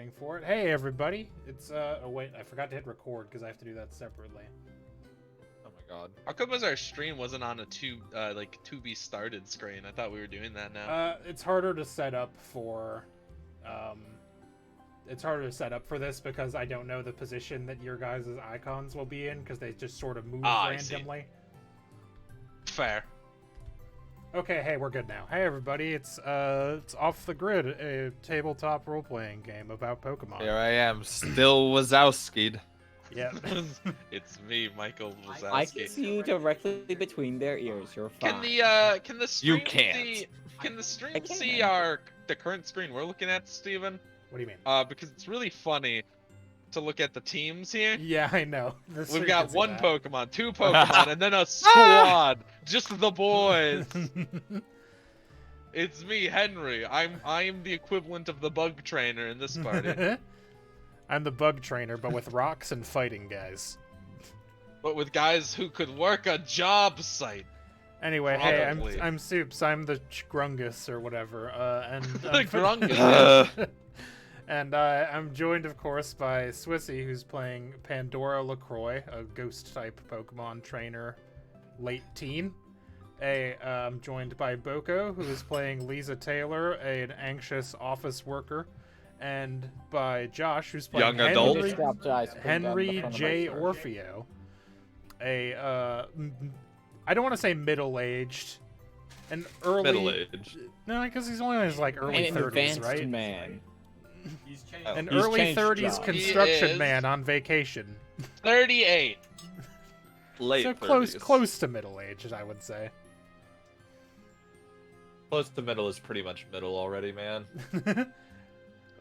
waiting for it. Hey everybody, it's oh wait, I forgot to hit record because I have to do that separately. Oh my god. How come our stream wasn't on a to be started screen? I thought we were doing that now. It's harder to set up for this because I don't know the position that your guys' icons will be in because they just sort of move randomly. Fair. Okay, hey, we're good now. Hey everybody, it's Off the Grid, a tabletop role-playing game about Pokemon. Here I am, still Wazowski'd. Yep. It's me, Michael Wazowski. I can see you directly between their ears. You're fine. Can the stream You can't. Can the stream I can. see the current screen we're looking at, Steven? What do you mean? Because it's really funny to look at the teams here. Yeah, I know. We've got one Pokemon, two Pokemon, and then a squad. Just the boys. It's me, Henry. I'm the equivalent of the bug trainer in this party. I'm the bug trainer, but with rocks and fighting guys. But with guys who could work a job site. Anyway, Probably. hey, I'm Soups. I'm the Grungus or whatever. And The Grungus. And I'm joined, of course, by Swissy, who's playing Pandora LaCroix, a ghost-type Pokemon trainer, late teen. I'm joined by Boko, who is playing Liza Taylor, an anxious office worker, and by Josh, who's playing Young adult. Henry J. Orfeo, I don't want to say middle-aged, an early... Middle-aged. No, because he's only in his, like, early An 30s, advanced right? man. An He's early changed 30s jobs. construction He is. man on vacation. 38. Late So 30s. close to middle-aged, I would say. Close to middle is pretty much middle already, man.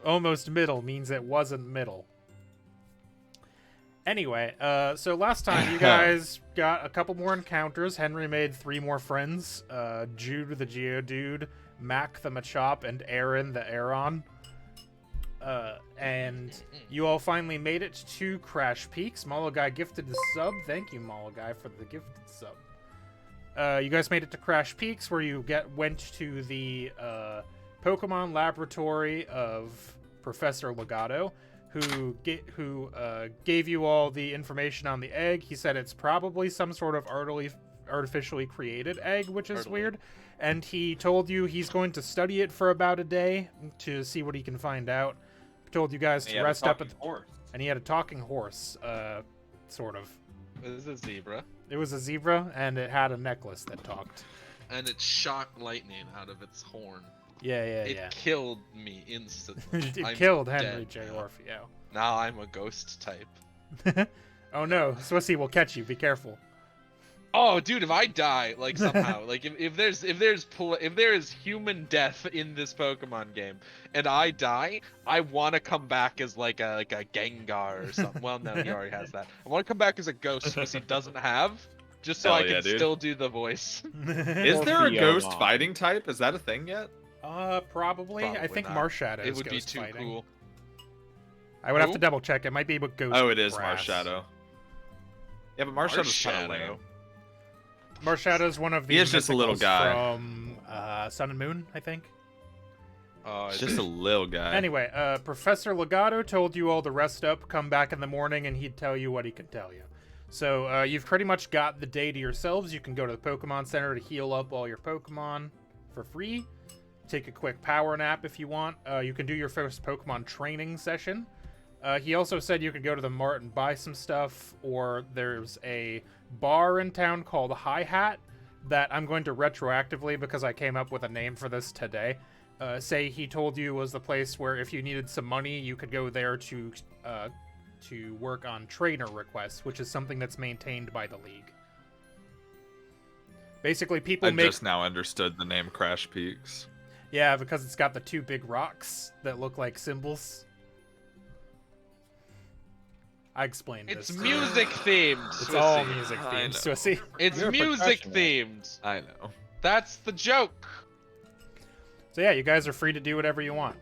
Almost middle means it wasn't middle. Anyway, so last time you guys got a couple more encounters. Henry made 3 more friends. Jude the Geodude, Mac the Machop, and Aaron the Aeron. And you all finally made it to Crash Peaks. Malagai gifted the sub. Thank you, Malagai, for the gifted sub. You guys made it to Crash Peaks, where you went to the Pokemon laboratory of Professor Legato, who gave you all the information on the egg. He said it's probably some sort of artificially created egg, which is weird. And he told you he's going to study it for about a day to see what he can find out. Told you guys to rest up and he had a talking horse, sort of. It was a zebra. It was a zebra, and it had a necklace that talked. And it shot lightning out of its horn. Yeah. It killed me instantly. It killed dead Henry J. now. Orfeo. Now I'm a ghost type. Oh no, Swissy will catch you. Be careful. Oh, dude, if I die, like somehow, like if there is human death in this Pokemon game, and I die, I want to come back as like a Gengar or something. Well, no, he already has that. I want to come back as a ghost, which he doesn't have, just so Hell I can yeah, dude. still do the voice. Is there a Orfeo ghost mom. fighting type? Is that a thing yet? Probably. I think not. Marshadow It is would be ghost too fighting. cool. I would have Who? to double check. It might be with Ghost. Oh, it is Grass. Marshadow. Yeah, but Marshadow's kind of lame. Marshadow's one of the. He is just a little mythicals guy. from Sun and Moon, I think. It's just a little guy. Anyway, Professor Legato told you all to rest up, come back in the morning, and he'd tell you what he could tell you. So you've pretty much got the day to yourselves. You can go to the Pokemon Center to heal up all your Pokemon for free. Take a quick power nap if you want. You can do your first Pokemon training session. He also said you could go to the mart and buy some stuff, or there's a bar in town called Hi Hat that I'm going to retroactively, because I came up with a name for this today, say he told you was the place where if you needed some money, you could go there to work on trainer requests, which is something that's maintained by the league. Basically, people I make... just now understood the name Crash Peaks. Yeah, because it's got the 2 big rocks that look like symbols. I explained It's this. music themed. It's all Swissy. music I themed, know. Swissy. It's You're a music professional. themed. I know. That's the joke. So yeah, you guys are free to do whatever you want.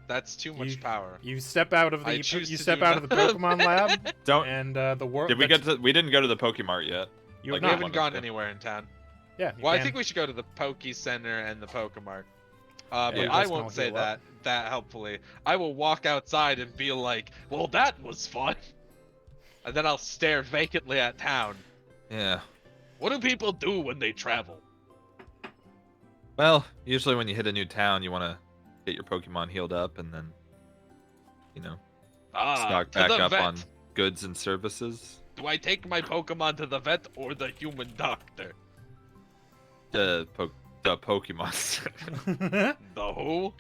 That's too much power. You step out of I the choose to step do out of the none. Pokemon lab, Don't. and the world. Did we get to? We didn't go to the Pokemart yet. You have like, We not. haven't gone to. anywhere in town. Yeah. You Well, I can. think we should go to the Poke Center and the Pokemart. Yeah, But you I guys can all won't say heal up. that that helpfully, I will walk outside and be like, well, that was fun. And then I'll stare vacantly at town. Yeah. What do people do when they travel? Usually when you hit a new town, you want to get your Pokemon healed up and then, stock To back the up vet. on goods and services. Do I take my Pokemon to the vet or the human doctor? The Pokemon. The who?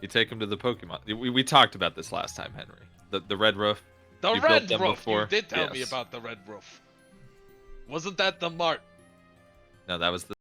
You take them to the Pokemon. We talked about this last time, Henry. The Red Roof. The You built red them roof. before? You did tell me Yes. about the red roof. Wasn't that the mart? No, that was the.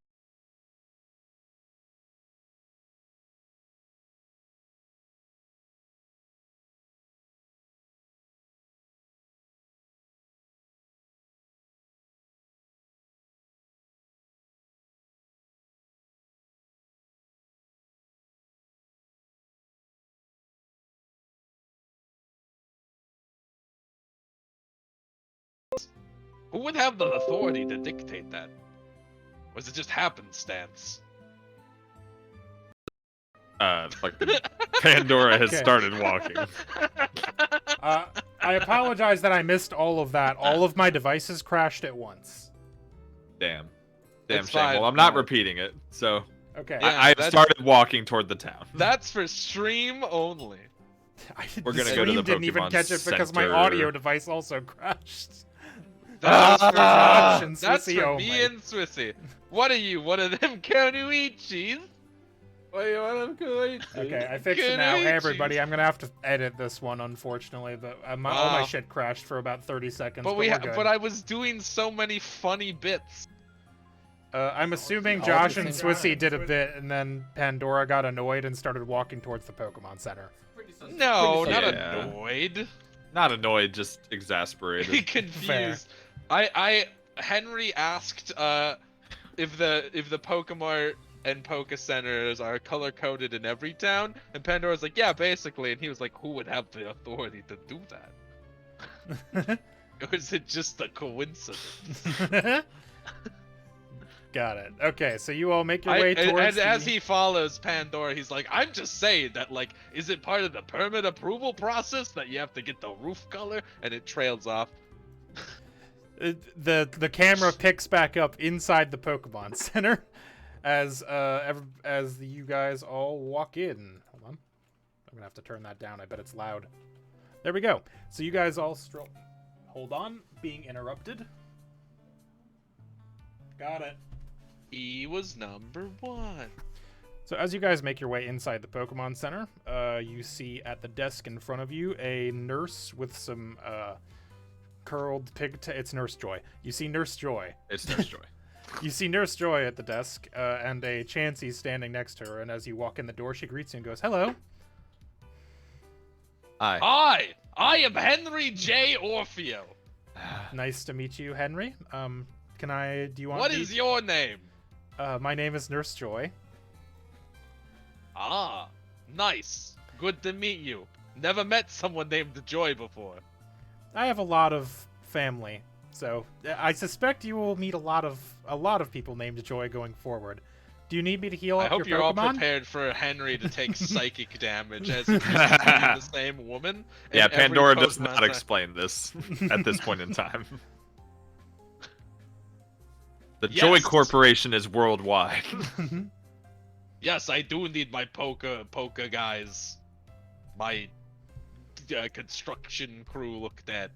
Who would have the authority to dictate that? Or is it just happenstance? Pandora has Okay. started walking. I apologize that I missed all of that. All of my devices crashed at once. Damn It's shame. fine, Well, I'm not fine. repeating it. So Okay. Yeah. I that's- started walking toward the town. That's for stream only. We're The gonna go to stream the didn't even Pokemon catch it because my Center. audio device also crashed. That's for, Josh and that's Swissy for only. me and Swissy. What are you, one of them Konoichis? Okay, I fixed it now. Hey everybody, I'm gonna have to edit this one, unfortunately, but all my shit crashed for about 30 seconds. But we're good. but I was doing so many funny bits. I'm assuming All Josh at and the same Swissy time. did a bit, and then Pandora got annoyed and started walking towards the Pokemon Center. No, pretty not funny. Yeah. annoyed. Not annoyed, just exasperated. Confused. Henry asked if the Pokemart and Poke Centers are color coded in every town, and Pandora's like, yeah, basically, and he was like, who would have the authority to do that? Or is it just a coincidence? Got it. Okay, so you all make your way and towards as he follows Pandora, he's like, I'm just saying that, like, is it part of the permit approval process that you have to get the roof color? And it trails off. The camera picks back up inside the Pokemon Center as you guys all walk in. Hold on, I'm gonna have to turn that down. I bet it's loud. There we go. So you guys all stroll. Hold on, being interrupted. Got it. He was number 1. So as you guys make your way inside the Pokemon Center, you see at the desk in front of you a nurse with some curled pigtail. It's Nurse Joy. You see Nurse Joy. It's Nurse Joy. You see Nurse Joy at the desk, and a Chansey standing next to her. And as you walk in the door, she greets you and goes, "Hello." Hi. I am Henry J. Orfeo. Nice to meet you, Henry. Do you want What me- is your name? My name is Nurse Joy. Ah, nice. Good to meet you. Never met someone named Joy before. I have a lot of family, so I suspect you will meet a lot of people named Joy going forward. Do you need me to heal I up hope your you're all Pokemon? prepared for Henry to take psychic damage as he pretends to be the same woman. in Yeah, every Pandora does Pokemon not Center. explain this at this point in time. The Yes. Joy Corporation is worldwide. Yes, I do need my Poke guys. My construction crew looked at.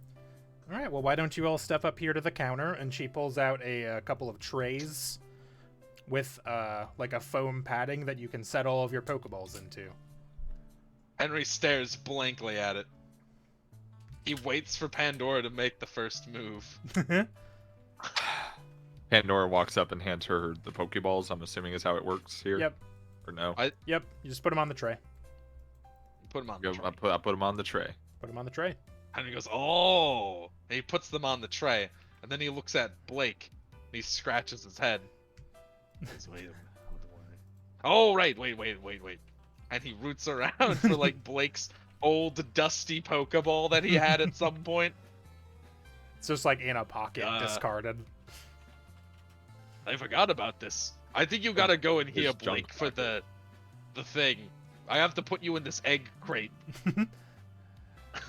All right, well, why don't you all step up here to the counter? And she pulls out a couple of trays with like a foam padding that you can set all of your Pokeballs into. Henry stares blankly at it. He waits for Pandora to make the first move. Pandora walks up and hands her the Pokeballs, I'm assuming is how it works here. Yep. Or no? Yep, you just put them on the tray. Put him on the I tray. put them on the tray. Put them on the tray. Henry goes, oh! And he puts them on the tray. And then he looks at Blake. And he scratches his head. He goes, wait a minute. Oh, right. Wait. And he roots around for, like, Blake's old dusty Pokeball that he had at some point. It's just like in a pocket, discarded. I forgot about this. I think you gotta go in here, His junk Blake, for pocket. the thing. I have to put you in this egg crate.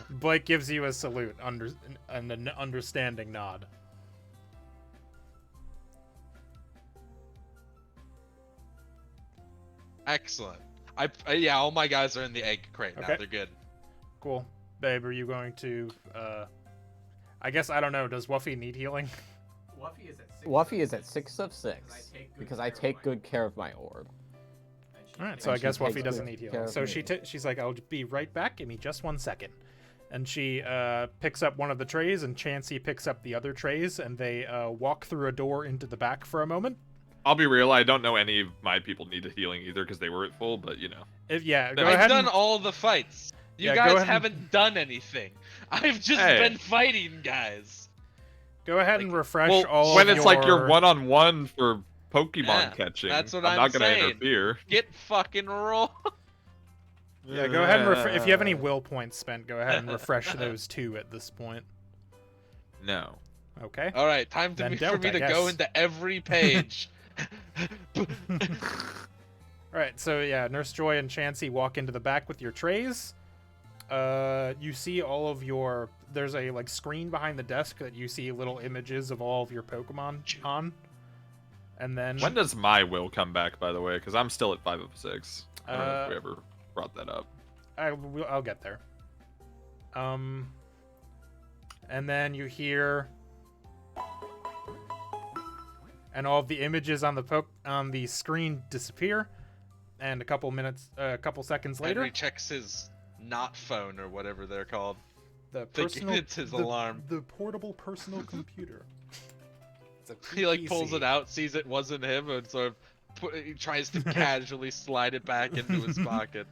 Blake gives you a salute and an understanding nod. Excellent. Yeah, all my guys are in the egg crate now. Okay. They're good. Cool. Babe, are you going to, I guess, I don't know, does Wuffy need healing? Wuffy is at 6 of 6 because I take good care of my orb. Alright, so And I guess she Wuffy takes doesn't good need care healing. of So me. she's like, I'll be right back, give me just 1 second. And she picks up one of the trays, and Chansey picks up the other trays, and they walk through a door into the back for a moment. I'll be real, I don't know any of my people needed healing either because they were at full, but you know. Yeah, go I've ahead. done all the fights. You Yeah, go guys ahead and- haven't done anything. I've just Hey. been fighting, guys. Go ahead and refresh Well, all when of it's like you're your- one-on-one for Pokemon Yeah, catching, that's what I'm I'm not gonna saying. interfere. Get fucking roll. Yeah, go ahead and if you have any will points spent, go ahead and refresh those 2 at this point. No. Okay. All right, time Then for don't, me I to go guess. into every page. Alright, so yeah, Nurse Joy and Chansey walk into the back with your trays. You see all of your... There's a like screen behind the desk that you see little images of all of your Pokemon on. And then... When does my will come back, by the way? Because I'm still at 5 of 6. I don't know if we Uh, ever brought that up. I'll get there. And then you hear... And all of the images on the screen disappear. And a couple seconds later... Henry checks his not phone or whatever they're called. The Thinking it's his alarm. The portable personal computer. It's a He like pulls PC. it out, sees it wasn't him, and sort of he tries to casually slide it back into his pocket.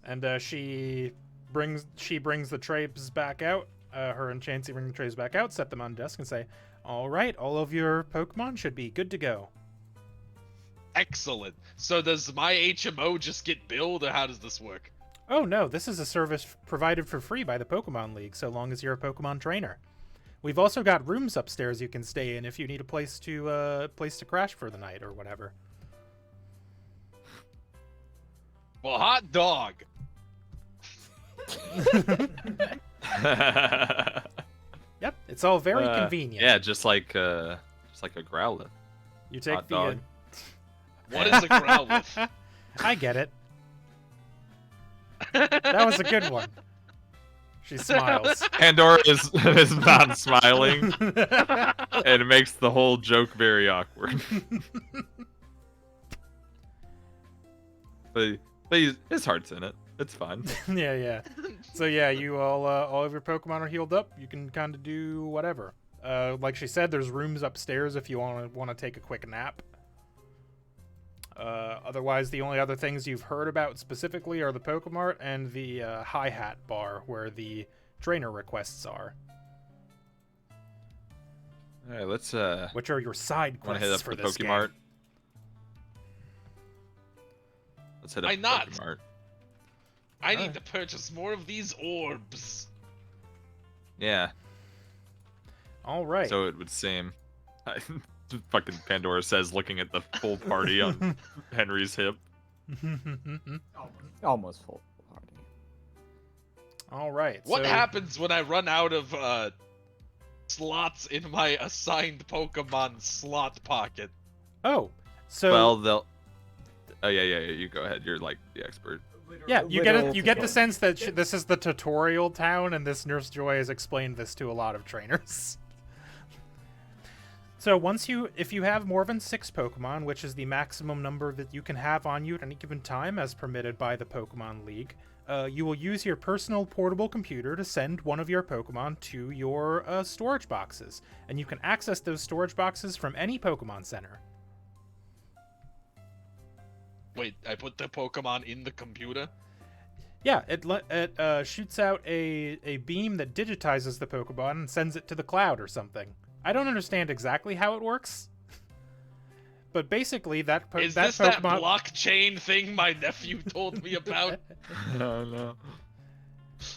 And she brings the trays back out. Her and Chansey bring the trays back out, set them on the desk, and say, "All right, all of your Pokemon should be good to go." Excellent. So does my HMO just get billed, or how does this work? Oh no, this is a service provided for free by the Pokemon League, so long as you're a Pokemon trainer. We've also got rooms upstairs you can stay in if you need a place to crash for the night or whatever. Well, hot dog. Yep, it's all very Uh, convenient. Yeah, just like a Growlithe. You take hot the. dog. What is a Growlithe? I get it. That was a good one. She smiles. Pandora is not smiling, and it makes the whole joke very awkward. but his heart's in it. It's fine. Yeah. So yeah, you all of your Pokemon are healed up. You can kind of do whatever. Like she said, there's rooms upstairs if you want to take a quick nap. Otherwise, the only other things you've heard about specifically are the Pokemart and the hi-hat bar where the trainer requests are, All right, let's which are your side want quests to hit up for the this Pokemart. game. Let's hit up Why the not? Pokemart. I need to purchase more of these orbs. Yeah. All right. So it would seem. Fucking Pandora says, looking at the full party on Henry's hip. Almost full party. All right. What so, happens when I run out of slots in my assigned Pokemon slot pocket? Oh, so Well, they'll. Oh yeah. You go ahead. You're like the expert. yeah, you Literal get the tutorial. sense that this is the tutorial town, and this Nurse Joy has explained this to a lot of trainers. So if you have more than 6 Pokemon, which is the maximum number that you can have on you at any given time as permitted by the Pokemon League, you will use your personal portable computer to send one of your Pokemon to your storage boxes, and you can access those storage boxes from any Pokemon Center. Wait, I put the Pokemon in the computer? Yeah, it shoots out a beam that digitizes the Pokemon and sends it to the cloud or something. I don't understand exactly how it works, but basically Is that this Pokemon. that blockchain thing my nephew told me about? Oh no.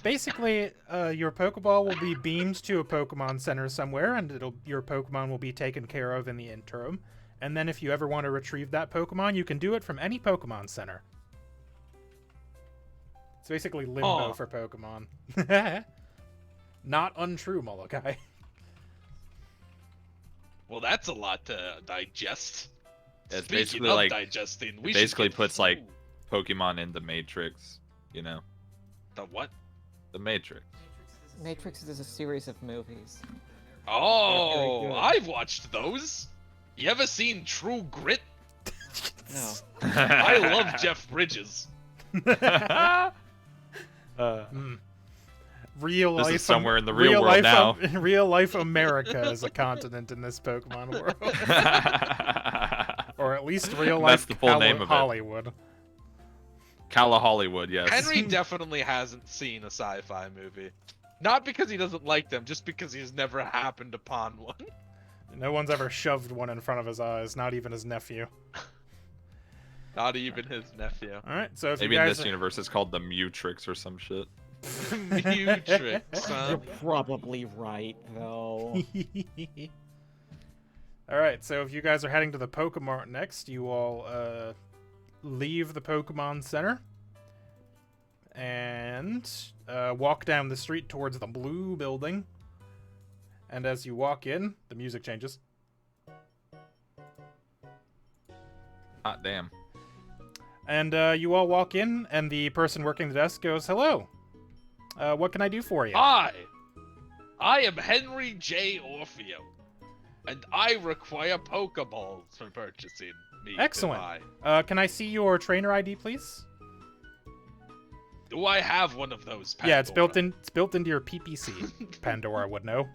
Basically, your Pokeball will be beamed to a Pokemon Center somewhere, and your Pokemon will be taken care of in the interim. And then if you ever want to retrieve that Pokemon, you can do it from any Pokemon Center. It's basically limbo Huh. for Pokemon. Not untrue, Molokai. Well, that's a lot to digest. It's Speaking basically of like digesting, we it should basically get puts like food. Pokemon in the Matrix. You know, The what? the Matrix. Matrix is a series of movies. Oh, good. I've watched those. You ever seen True Grit? No. I love Jeff Bridges. Real This is life somewhere in the real world life now. Real life America is a continent in this Pokemon world. Or at least real That's life the full name of it. Hollywood. Calla Hollywood, yes. Henry definitely hasn't seen a sci-fi movie. Not because he doesn't like them, just because he's never happened upon one. No one's ever shoved one in front of his eyes, not even his nephew. Not even his nephew. Alright, so if Maybe you in guys this universe it's called the Mutrix or some shit. Mutrix, huh? You're probably right, though. Alright, so if you guys are heading to the Pokemon next, you all leave the Pokemon Center and walk down the street towards the blue building. And as you walk in, the music changes. Hot damn. And you all walk in, and the person working the desk goes, "Hello. What can I do for you?" Hi, I am Henry J. Orfeo, and I require Pokeballs for purchasing me. Excellent. Goodbye. Can I see your trainer ID, please? Do I have one of those? Pandora? Yeah, it's built in. It's built into your PPC. Pandora would know.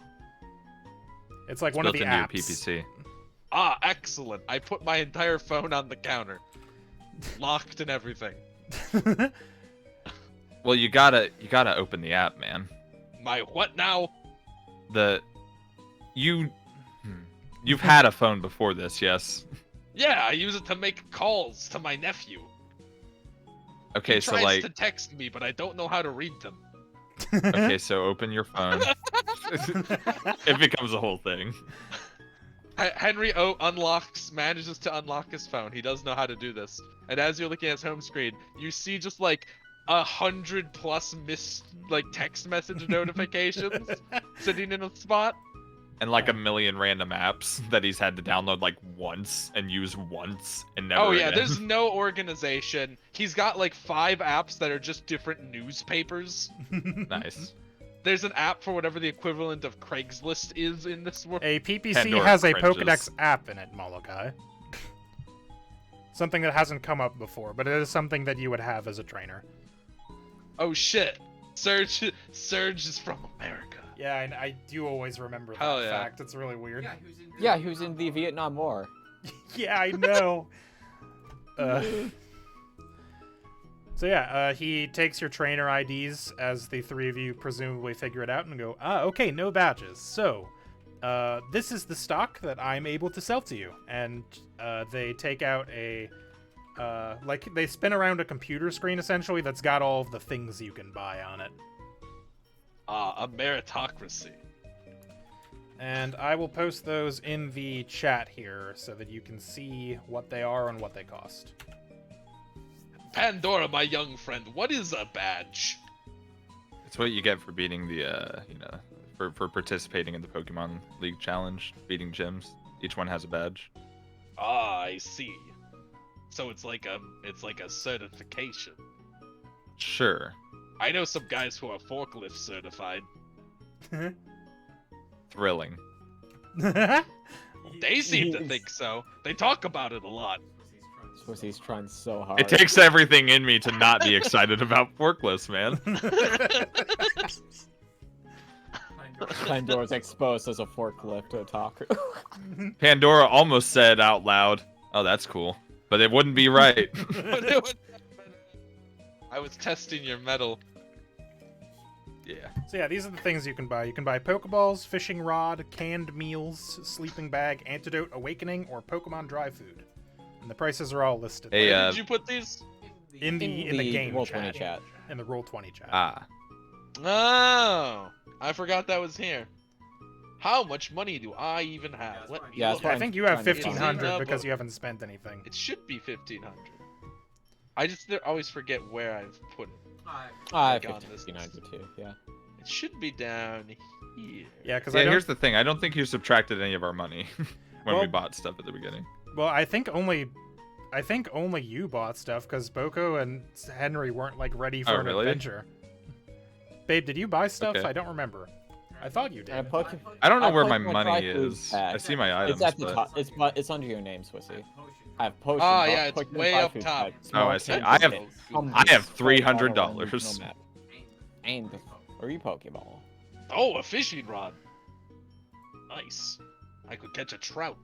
It's like one of Built the into apps. your PPC. Ah, excellent. I put my entire phone on the counter, locked and everything. Well, you gotta open the app, man. My what now? You've had a phone before this, yes? Yeah, I use it to make calls to my nephew. Okay, He so tries like, to text me, but I don't know how to read them. okay, so open your phone. It becomes a whole thing. Henry manages to unlock his phone. He does know how to do this. And as you're looking at his home screen, you see just like 100+ text message notifications sitting in a spot. And like a million random apps that he's had to download like once and use once and never Oh yeah, again. there's no organization. He's got like 5 apps that are just different newspapers. Nice. There's an app for whatever the equivalent of Craigslist is in this world. A PPC Pandora has a cringes. Pokedex app in it, Molokai. Something that hasn't come up before, but it is something that you would have as a trainer. Oh shit. Surge is from America. Yeah, and I do always remember that Hell yeah. fact. It's really weird. Yeah, who's in the Vietnam War? Yeah, I know. So yeah, he takes your trainer IDs as the three of you presumably figure it out and go, okay, no badges. So, this is the stock that I'm able to sell to you. And they take out a, they spin around a computer screen essentially that's got all of the things you can buy on it. A meritocracy. And I will post those in the chat here so that you can see what they are and what they cost. Pandora, my young friend, what is a badge? It's what you get for beating the, for participating in the Pokemon League Challenge, beating gyms. Each one has a badge. Ah, I see. So it's like a certification. Sure. I know some guys who are forklift certified. Thrilling. They seem to think so. They talk about it a lot. Suppose he's trying so hard. It takes everything in me to not be excited about forklifts, man. Pandora's exposed as a forklift otaku. Pandora almost said out loud, "Oh, that's cool," but it wouldn't be right. I was testing your metal. Yeah. So yeah, these are the things you can buy. You can buy Pokeballs, fishing rod, canned meals, sleeping bag, antidote, awakening, or Pokemon dry food. And the prices are all listed Hey, Where did you put these? in the game Roll20 chat. chat. In the Roll20 chat. Ah. Oh, I forgot that was here. How much money do I even have? Let me Yeah, look. that's I think you have Fine. 1,500 It's in the because book. you haven't spent anything. It should be 1,500. I just always forget where I've put it. I Like on have this 1592, yeah. It should be down here. Yeah, because Yeah, here's the thing. I don't think you subtracted any of our money when we Well- bought stuff at the beginning. Well, I think only you bought stuff because Boko and Henry weren't like ready for Oh, an really? adventure. Babe, did you buy stuff? Okay. I don't remember. I thought you did. I don't know I where put my my money dry food is. pack. I see my items, It's at the but... top. It's under your name, Swissy. I have potions. Ah, yeah, it's potion way dry up food top. pack, Oh, small I see. cans I of have- it, I have compass, $300. regional map, and 3 Pokeball. Oh, a fishing rod. Nice. I could catch a trout.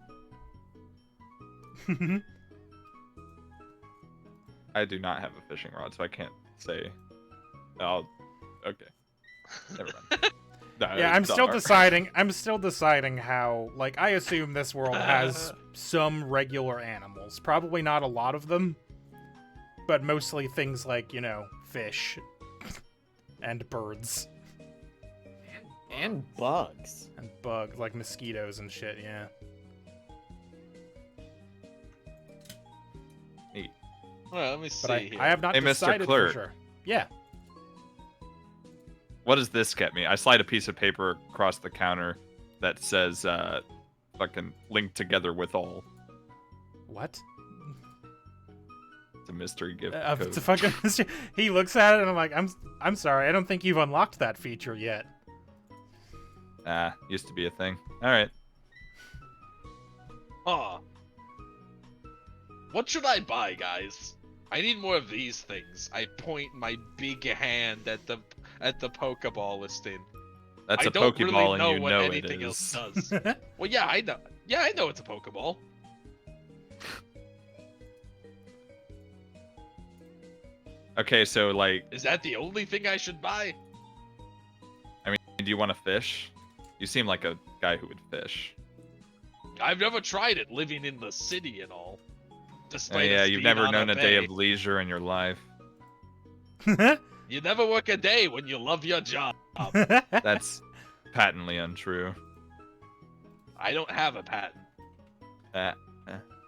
I do not have a fishing rod, so I can't say. Oh, okay. Never mind. No, Yeah, I'm still darn. deciding. I'm still deciding how. Like, I assume this world has some regular animals. Probably not a lot of them, but mostly things like fish and birds And bugs. and bugs, like mosquitoes and shit. Yeah. Well, let me see But here. I have not Hey, Mr. decided Clerk. for sure. Yeah. What does this get me? I slide a piece of paper across the counter that says, fucking linked together with all. What? It's a mystery gift It's code. a fucking. He looks at it and I'm like, I'm sorry. I don't think you've unlocked that feature yet. Ah, used to be a thing. Alright. Huh. What should I buy, guys? I need more of these things. I point my big hand at the Pokeball listing. That's I a don't Pokeball really and know you what know it anything else is. does. Well, yeah, I know. Yeah, I know it's a Pokeball. Okay, so, like, Is that the only thing I should buy? do you want to fish? You seem like a guy who would fish. I've never tried it living in the city and all. Despite Yeah, us you've being never on known a day bay. of leisure in your life. You never work a day when you love your job. That's patently untrue. I don't have a patent.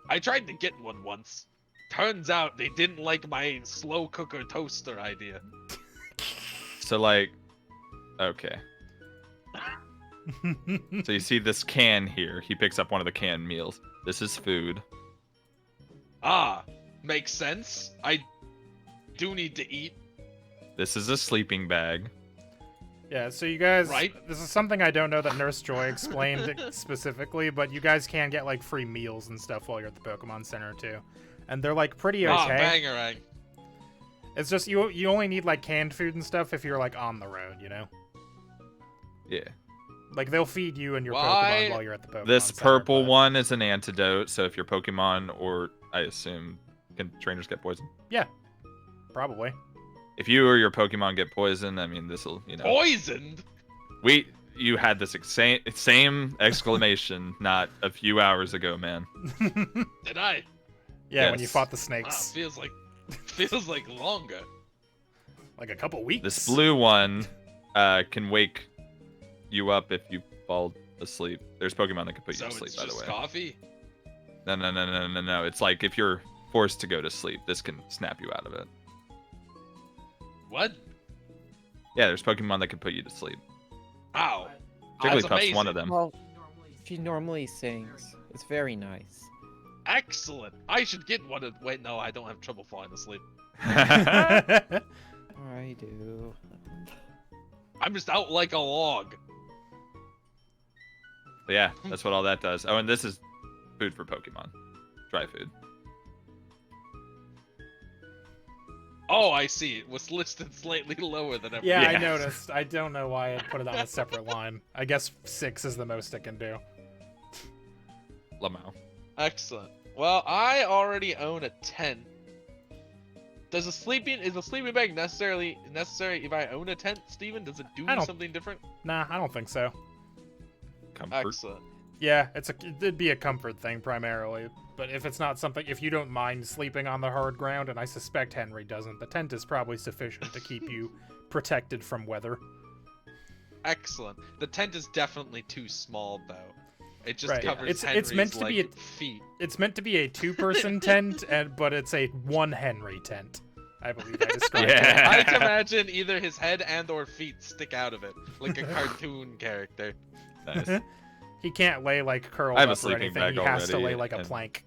I tried to get one once. Turns out they didn't like my slow cooker toaster idea. So, like, okay. So you see this can here. He picks up one of the canned meals. This is food. Ah, makes sense. I do need to eat. This is a sleeping bag. Yeah, so you guys, Right. this is something I don't know that Nurse Joy explained specifically, but you guys can get like free meals and stuff while you're at the Pokemon Center too, and they're like pretty Ah, okay. bangarang. It's just you only need like canned food and stuff if you're like on the road, Yeah. Like they'll feed you and your Why- Pokemon while you're at the Pokemon This Center, purple but- one is an antidote, so if your Pokemon, or I assume, can trainers get poisoned? Probably. If you or your Pokemon get poisoned, I mean, this'll, Poisoned? You had this same exclamation not a few hours ago, man. Did I? Yeah, when you Yes. fought the Wow, snakes, feels like longer. like a couple weeks. This blue one can wake you up if you fall asleep. There's Pokemon that can put you So to sleep, it's by the just way. coffee? No. It's like if you're forced to go to sleep, this can snap you out of it. What? Yeah, there's Pokemon that can put you to sleep. Ow. That's Jigglypuff's one of amazing. them. Well, she normally sings. It's very nice. Excellent. I should get one of. Wait, no, I don't have trouble falling asleep. I do. I'm just out like a log. Yeah, that's what all that does. Oh, and this is food for Pokemon. Dry food. Oh, I see. It was listed slightly lower than everything. Yeah, I Yeah. noticed. I don't know why I put it on a separate line. I guess 6 is the most it can do. Lamau. Excellent. Well, I already own a tent. Is a sleeping bag necessary if I own a tent, Steven? Does it do I don't- something different? Nah, I don't think so. Comfort. Excellent. Yeah, it'd be a comfort thing primarily. But if it's not something, if you don't mind sleeping on the hard ground, and I suspect Henry doesn't, the tent is probably sufficient to keep you protected from weather. Excellent. The tent is definitely too small, though. It just Right. covers It's Henry's, meant to be like, feet. It's meant to be a 2-person tent, but it's a 1 Henry tent. I believe I described Yeah. I like to imagine either his head and/or feet stick out of it, like a cartoon character. Nice. it. He can't lay like curled I have a up or sleeping anything. bag He has to lay already, like a and- plank.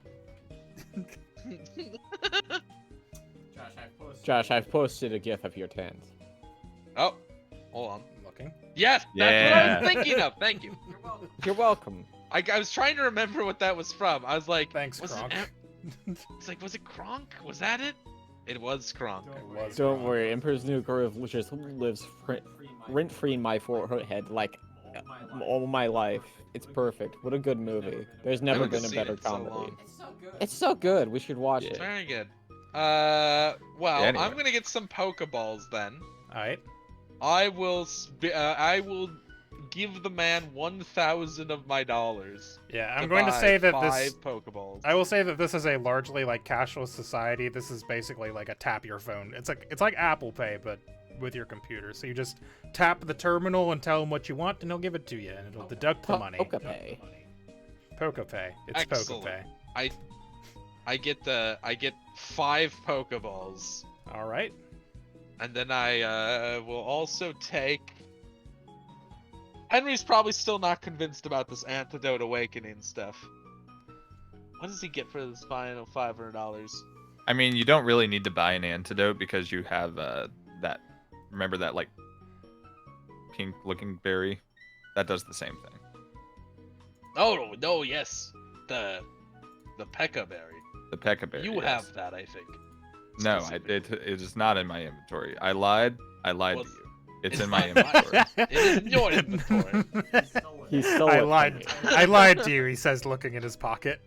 Josh, I've posted a GIF of your tent. Oh, hold on. Looking. Yes, that's what I Yeah. was thinking of. Thank you. You're welcome. I was trying to remember what that was from. I was like, Thanks, was Kronk. It's like, was it Kronk? Was that it? It was Kronk. It was Don't Kronk. worry, Emperor's New Groove just lives rent-free in my forehead like all my life. It's perfect. What a good movie. There's never haven't been a seen better it in so comedy. long. It's so good. We should watch It's it. very good. Well, Anyway. I'm gonna get some Pokeballs then. All right. I will give the man 1,000 of my dollars. Yeah, I'm going to say that five this. Pokeballs. I will say that this is a largely like cashless society. This is basically like a tap your phone. It's like Apple Pay, but with your computer. So you just tap the terminal and tell him what you want, and he'll give it to you, and it'll deduct the money. Pokepay. PokePay. It's Excellent. PokePay. I get 5 Pokeballs, All right. and then I will also take. Henry's probably still not convinced about this Antidote Awakening stuff. What does he get for this final $500? I mean, you don't really need to buy an antidote because you have that. Remember that like pink-looking berry? That does the same thing. Oh no, yes, the Pekka Berry. The Pekka berry. You yes. have that, I think. No, it is not in my inventory. I lied. I lied Well, to you. It's in it's my not inventory. It is in your inventory. He stole I it from lied. me. I lied to you. He says, looking in his pocket.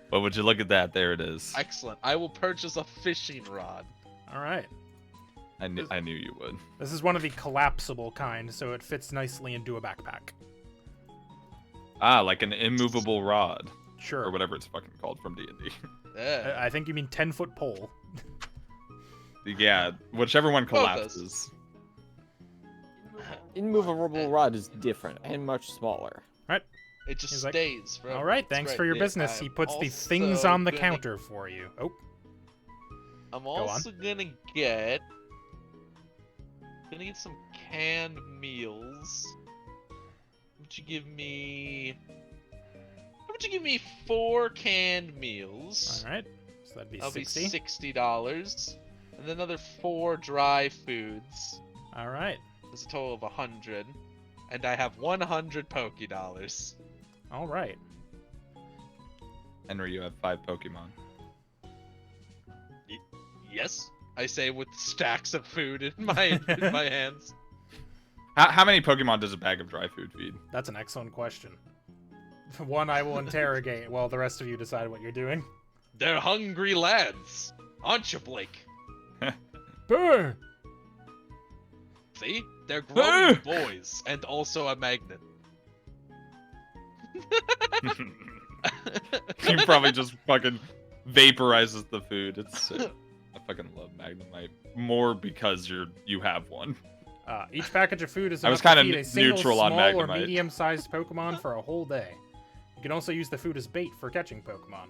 But would you look at that? There it is. Excellent. I will purchase a fishing rod. All right. I knew you would. This is one of the collapsible kind, so it fits nicely into a backpack. Ah, like an immovable rod or Sure. whatever it's fucking called from D&D. Yeah. I think you mean 10-foot pole. Yeah, whichever one Both collapses. Immovable rod is different and much smaller. It just He's like, stays. Bro. All right, It's thanks great. for your Yeah, business. He I'm puts the also things on the gonna- counter for you. Oh, I'm on. also gonna get some canned meals. Would you give me? How would you give me 4 canned meals? all right. So that'd be That'll 60. be $60, and then another 4 dry foods. All right. That's a total of 100, and I have 100 Poké-Dollars. All right. Henry, you have 5 Pokemon. Yes, I say with stacks of food in my in my hands. How many Pokemon does a bag of dry food feed? That's an excellent question. One I will interrogate while the rest of you decide what you're doing. They're hungry lads, aren't you, Blake? Burr! See? They're growing boys, and also a magnet. He probably just fucking vaporizes the food. It's sick. I fucking love Magnemite more because you have one. Each package of food is I was enough to kinda feed a single neutral on small or Magnemite. medium-sized Pokemon for a whole day. You can also use the food as bait for catching Pokemon.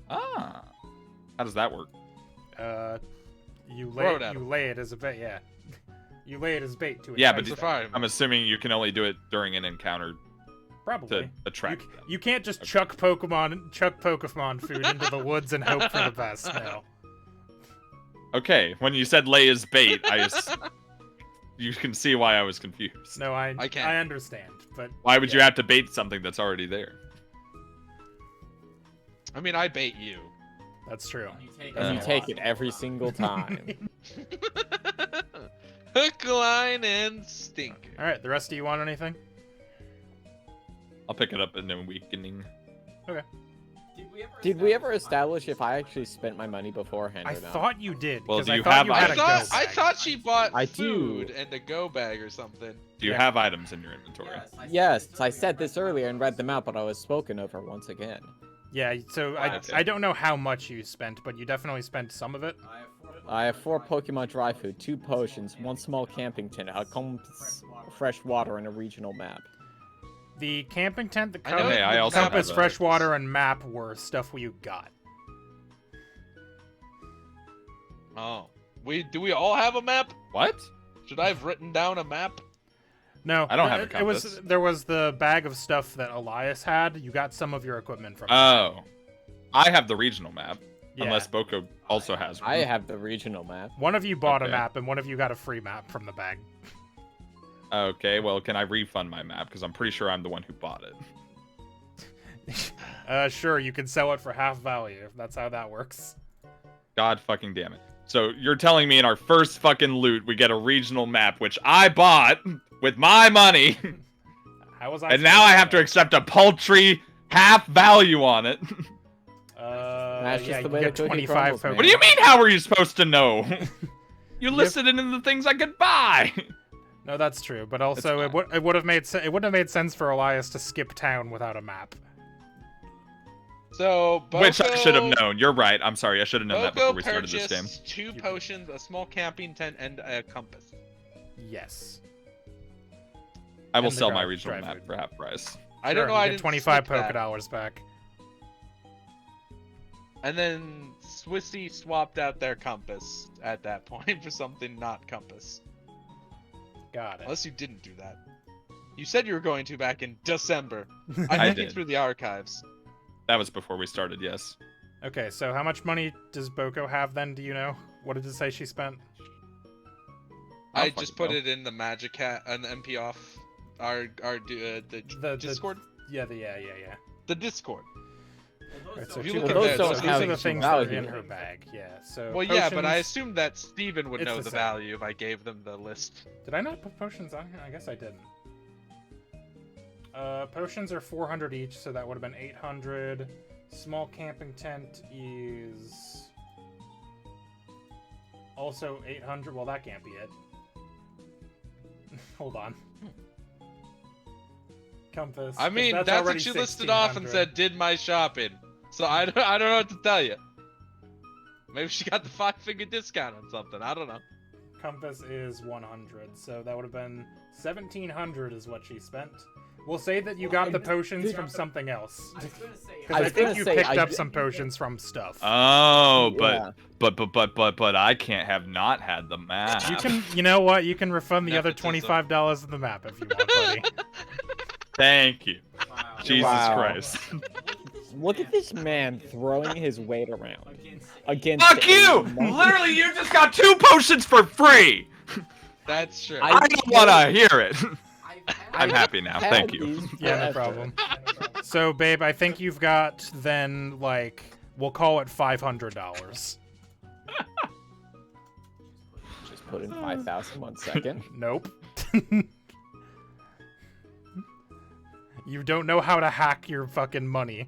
Ah, how does that work? You Throw it lay at you 'em. lay it as a bait. Yeah, you lay it as bait to Yeah, entice but It's a them. fire. I'm assuming you can only do it during an encounter Probably. to attract You, them. you can't just chuck Pokemon food into the woods and hope for the best. No. Okay, when you said lay as bait, you can see why I was confused. No, I I can't. I understand, but Why would you yeah. have to bait something that's already there? I mean, I bait you. That's true. And you take it every single time. Hook, line, and stinker. All right, the rest of you want anything? I'll pick it up in a weakening. Did we ever establish if I actually spent my money beforehand I or not? thought you did. Well, because do I you thought have you had a items? go I bag. thought she bought I food do. and a go bag or something. Do you Yeah. have items in your inventory? Yes, I said this earlier and read them out, but I was spoken over once again. Yeah, so Okay. I don't know how much you spent, but you definitely spent some of it. I have 4 Pokemon dry food, 2 potions, 1 small camping tent, a compass, fresh water and a regional map. The camping tent, the I know Hey, I the also map compass, have a- freshwater, and map were stuff you got. Oh, do we all have a map? What? Should I have written down a map? No, I don't have a it was compass. there was the bag of stuff that Elias had. You got some of your equipment from. Oh. I have the regional map. Yeah. Unless Boko also has one. I have the regional map. One of you bought a Okay. map, and one of you got a free map from the bag. Okay, well, can I refund my map? Because I'm pretty sure I'm the one who bought it. Sure, you can sell it for half value. That's how that works. God fucking damn it. So you're telling me in our first fucking loot we get a regional map, which I bought with my money, How was I? and now I have to accept a paltry half value on it. That's just yeah, the you way get the cookie 25 crumbles, man. What do you mean, how are you supposed to know? You listed it in the things I could buy. No, that's true. But also, It's it would have made it wouldn't have made sense for Elias to skip town without a map. So Boko, Which I should have known. You're right. I'm sorry. I should have known that Boko before we started this game. purchased 2 potions, a small camping tent, and a compass. Yes. I will And the sell my dry regional food. map for half price. I don't Sure, know. you I get didn't 25 skip that. $Poké back. And then Swissy swapped out their compass at that point for something not compass. Got it. Unless you didn't do that. You said you were going to back in December. I'm I looking did. through the archives. That was before we started, yes. Okay, so how much money does Boko have then? Do you know? What did it say she spent? I I don't just fucking put know. it in the MagicA and the MP off the Discord. Yeah. The Discord. Right, so If you two look of at those- that, so those these are have the some things that are value. in her bag. Yeah. So. Well, yeah, but I potions- assumed that Steven would It's know the the same. value if I gave them the list. Did I not put potions on here? I guess I didn't. Potions are 400 each, so that would have been 800. Small camping tent is also 800. Well, that can't be it. Hold on. Compass. I 'cause mean, that's already what she listed off and 1600. said, did my shopping. So I don't know what to tell you. Maybe she got the 5-figure discount on something. I don't know. Compass is 100, so that would have been 1700 is what she spent. We'll say that you got the potions from something else. Because I think you picked up some potions from stuff. Oh, Yeah. but I can't have not had the map. You can, you know what? You can refund the other Nepotism. $25 of the map if you want, buddy. Thank you. Jesus Wow. Christ. Look at this man throwing his weight around against. Fuck a you! mon- Literally, you just got 2 potions for free! That's true. I don't want to hear it. I'm I've happy now. had Thank you. these Yeah, no forever. problem. So, babe, I think you've got then, like, we'll call it $500. Just put in 5,000 1 second. Nope. You don't know how to hack your fucking money.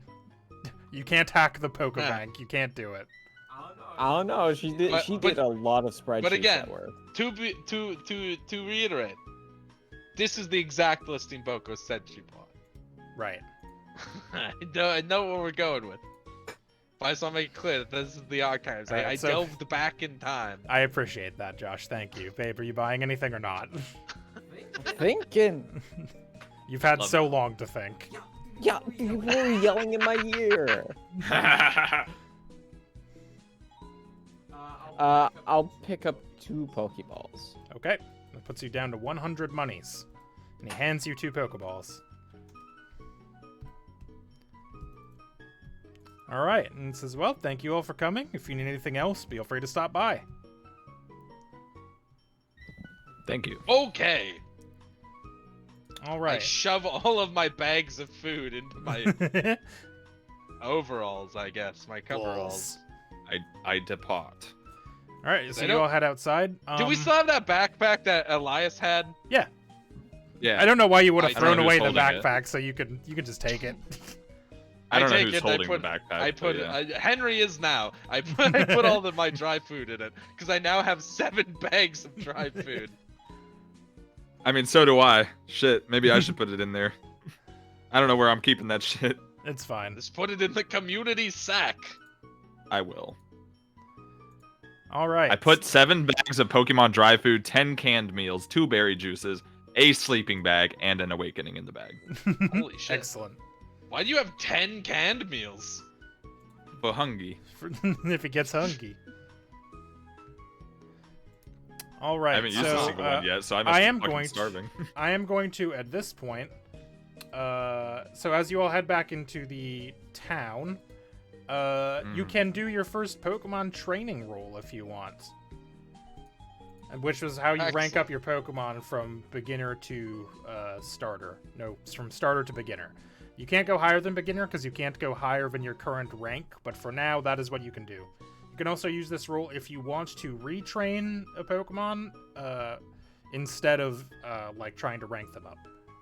You can't hack the Pokebank. You can't do it. I don't know. She did. But- She but- did a lot of spreadsheets again- that were. To reiterate, this is the exact listing Boko said she bought. Right. I know what we're going with. But I just want to make it clear that this is the archives. Alright, I so- delved back in time. I appreciate that, Josh. Thank you. Babe, are you buying anything or not? Thinking. You've had Love so long to think. Yeah, you were yelling in my ear. I'll pick up 2 Pokeballs. Okay. That puts you down to 100 monies. And he hands you 2 Pokeballs. Alright, and says, well, thank you all for coming. If you need anything else, feel free to stop by. Thank you. Okay. I Alright. shove all of my bags of food into my overalls, I guess. My coveralls. I depart. Alright, so I you don't- all head outside. Do we still have that backpack that Elias had? Yeah. Yeah. I don't know why you would have I thrown don't know away who's the holding it. backpack, so you can just take it. I don't know take who's it, holding put, the backpack. I put but yeah. Henry is now. I put all of my dry food in it because I now have 7 bags of dry food. I mean, so do I. Shit, maybe I should put it in there. I don't know where I'm keeping that shit. It's fine. Just put it in the community sack. I will. Alright. I put 7 bags of Pokemon dry food, 10 canned meals, 2 berry juices, a sleeping bag, and an awakening in the bag. Holy shit. Excellent. Why do you have 10 canned meals? For hungry. If it gets hungry. All right. I haven't used a single one yet, so I must I be am fucking going to- starving. I am going to, at this point, so as you all head back into the town, you can do your first Pokemon training roll if you want. And which was how you rank up your Pokemon from beginner to starter. No, from starter to beginner. You can't go higher than beginner because you can't go higher than your current rank, but for now, that is what you can do. You can also use this roll if you want to retrain a Pokemon instead of like trying to rank them up,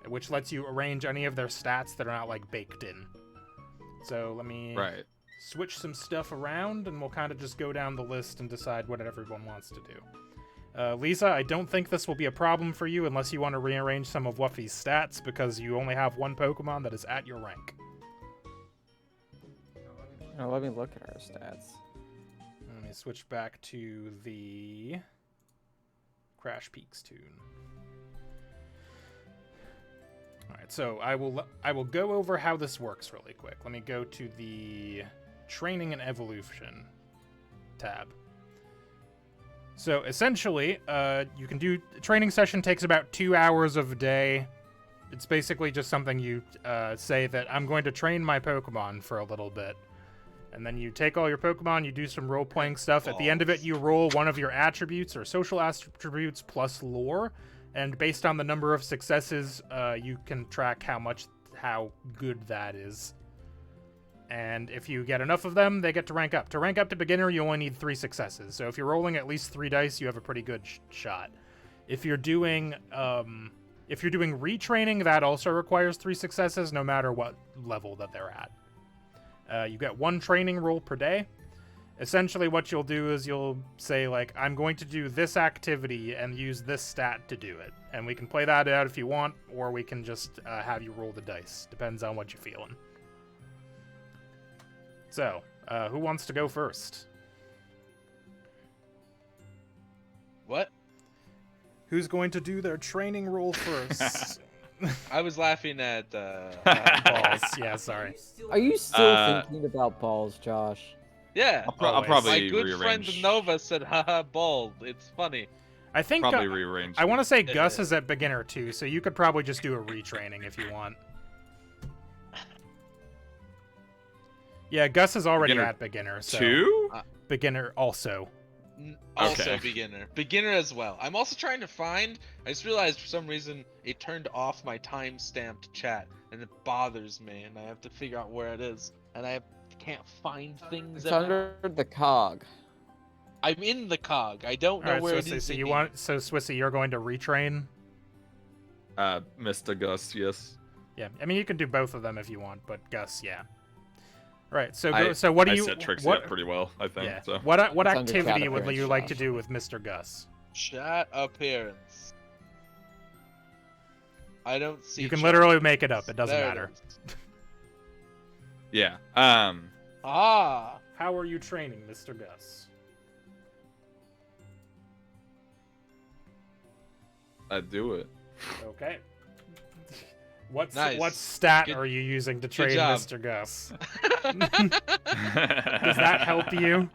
which lets you arrange any of their stats that are not like baked in. So let me switch some stuff around, and we'll kind of just go down the list and decide what everyone wants to do. Liza, I don't think this will be a problem for you unless you want to rearrange some of Wuffy's stats, because you only have one Pokemon that is at your rank. Now let me look at our stats. Let me switch back to the Crash Peaks tune. Alright, so I will go over how this works really quick. Let me go to the Training and Evolution tab. So essentially, you can do a training session takes about 2 hours of a day. It's basically just something you say that I'm going to train my Pokemon for a little bit. And then you take all your Pokemon, you do some role-playing stuff. At the end of it, you roll one of your attributes or social attributes plus lore. And based on the number of successes, you can track how good that is. And if you get enough of them, they get to rank up. To rank up to beginner, you only need 3 successes. So if you're rolling at least 3 dice, you have a pretty good shot. If you're doing retraining, that also requires 3 successes, no matter what level that they're at. You get 1 training roll per day. Essentially, what you'll do is you'll say, like, I'm going to do this activity and use this stat to do it. And we can play that out if you want, or we can just have you roll the dice. Depends on what you're feeling. So, who wants to go first? What? Who's going to do their training roll first? I was laughing at Balls. Yeah, sorry. Are you still thinking about balls, Josh? Yeah. I'll probably My good rearrange. friend Nova said, haha, bald. It's funny. I think Probably rearrange. I want to say Gus is at beginner too, so you could probably just do a retraining if you want. Yeah, Gus is already Beginner at beginner. So Two? beginner also. Also Okay. beginner. Beginner as well. I'm also trying to find. I just realized for some reason it turned off my time-stamped chat, and it bothers me, and I have to figure out where it is, and I can't find things. It's under the cog. I'm in the cog. I don't know All right, where Swissy, it is. so in you here. want Swissy, you're going to retrain? Mr. Gus, yes. Yeah, I mean you can do both of them if you want, but Gus, yeah. Right. So I what do you? set Trixie what, up pretty well, I think. yeah. So. What It's under activity chat would appearance, you like to Josh. do with Mr. Gus? Chat appearance. I don't see. You can chat. literally make it up. It doesn't There matter. is. Yeah. Ah. How are you training, Mr. Gus? I do it. Okay. What Nice. stat Good- are you using to train job. Mr. Gus? Does that help you?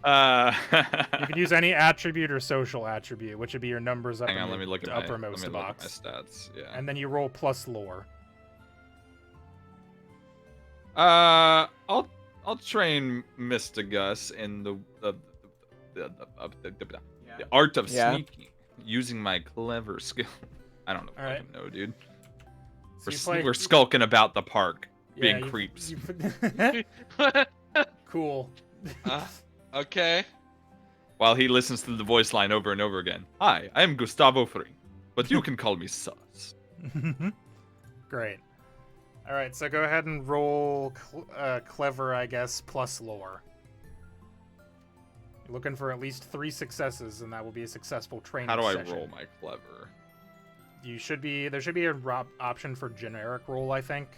You can use any attribute or social attribute, which would be your numbers up Hang in on, the let me look at uppermost my box. stats. Yeah. And then you roll plus lore. I'll train Mr. Gus in the art of sneaking, using my clever skill. I don't know. All right. Fucking know, dude. So We're skulking about the park, Yeah, being creeps. Cool. Okay. While he listens to the voice line over and over again. Hi, I am Gustavo Fring, but you can call me Sus. Great. All right, so go ahead and roll clever, I guess, plus lore. You're looking for at least 3 successes, and that will be a successful training How do I session. roll my clever? There should be an option for generic roll, I think.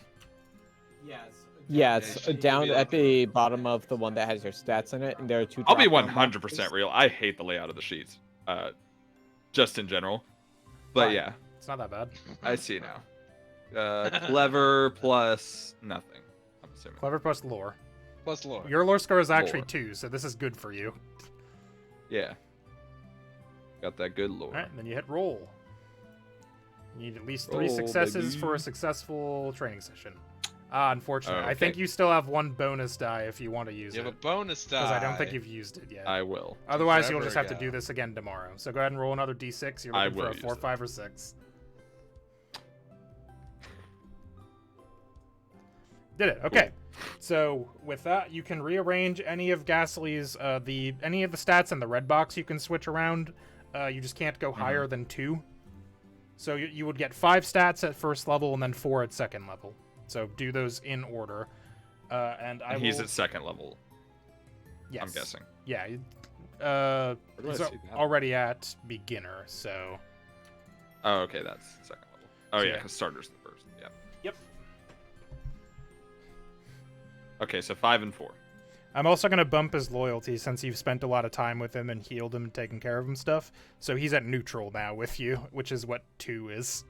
Yeah, it's Yeah, you should down be at able the bottom of the one that has your stats in it, and there are 2. I'll be drop-down 100% boxes. real. I hate the layout of the sheets, just in general. But Fine. yeah, It's not that bad. I see now. Clever plus nothing. I'm assuming. Clever plus lore. Plus lore. Your lore score is actually Lore. 2, so this is good for you. Yeah. Got that good lore. Alright, then you hit roll. You need at least 3 Roll, successes baby. for a successful training session. Ah, unfortunately. Oh, I think okay. you still have 1 bonus die if you want to use You have it. a bonus die. Because I don't think you've used it yet. I will. Otherwise, you'll just have Forever to do ago. this again tomorrow. So go ahead and roll another d6. You're I looking for will a use 4, it. 5, or 6. Did it. Okay. So with that, you can rearrange any of Ghastly's any of the stats in the red box. You can switch around. You just can't go higher than 2. So you would get 5 stats at first level and then 4 at second level. So do those in order. And I And he's will... at second level, Yes. I'm guessing. Yeah. Where do I He's see that? already at beginner. So Oh, okay, that's second level. Oh, So, yeah, yeah. because starter's the first. Yeah. Yep. Okay, so 5 and 4. I'm also going to bump his loyalty since you've spent a lot of time with him and healed him and taken care of him stuff. So he's at neutral now with you, which is what 2 is.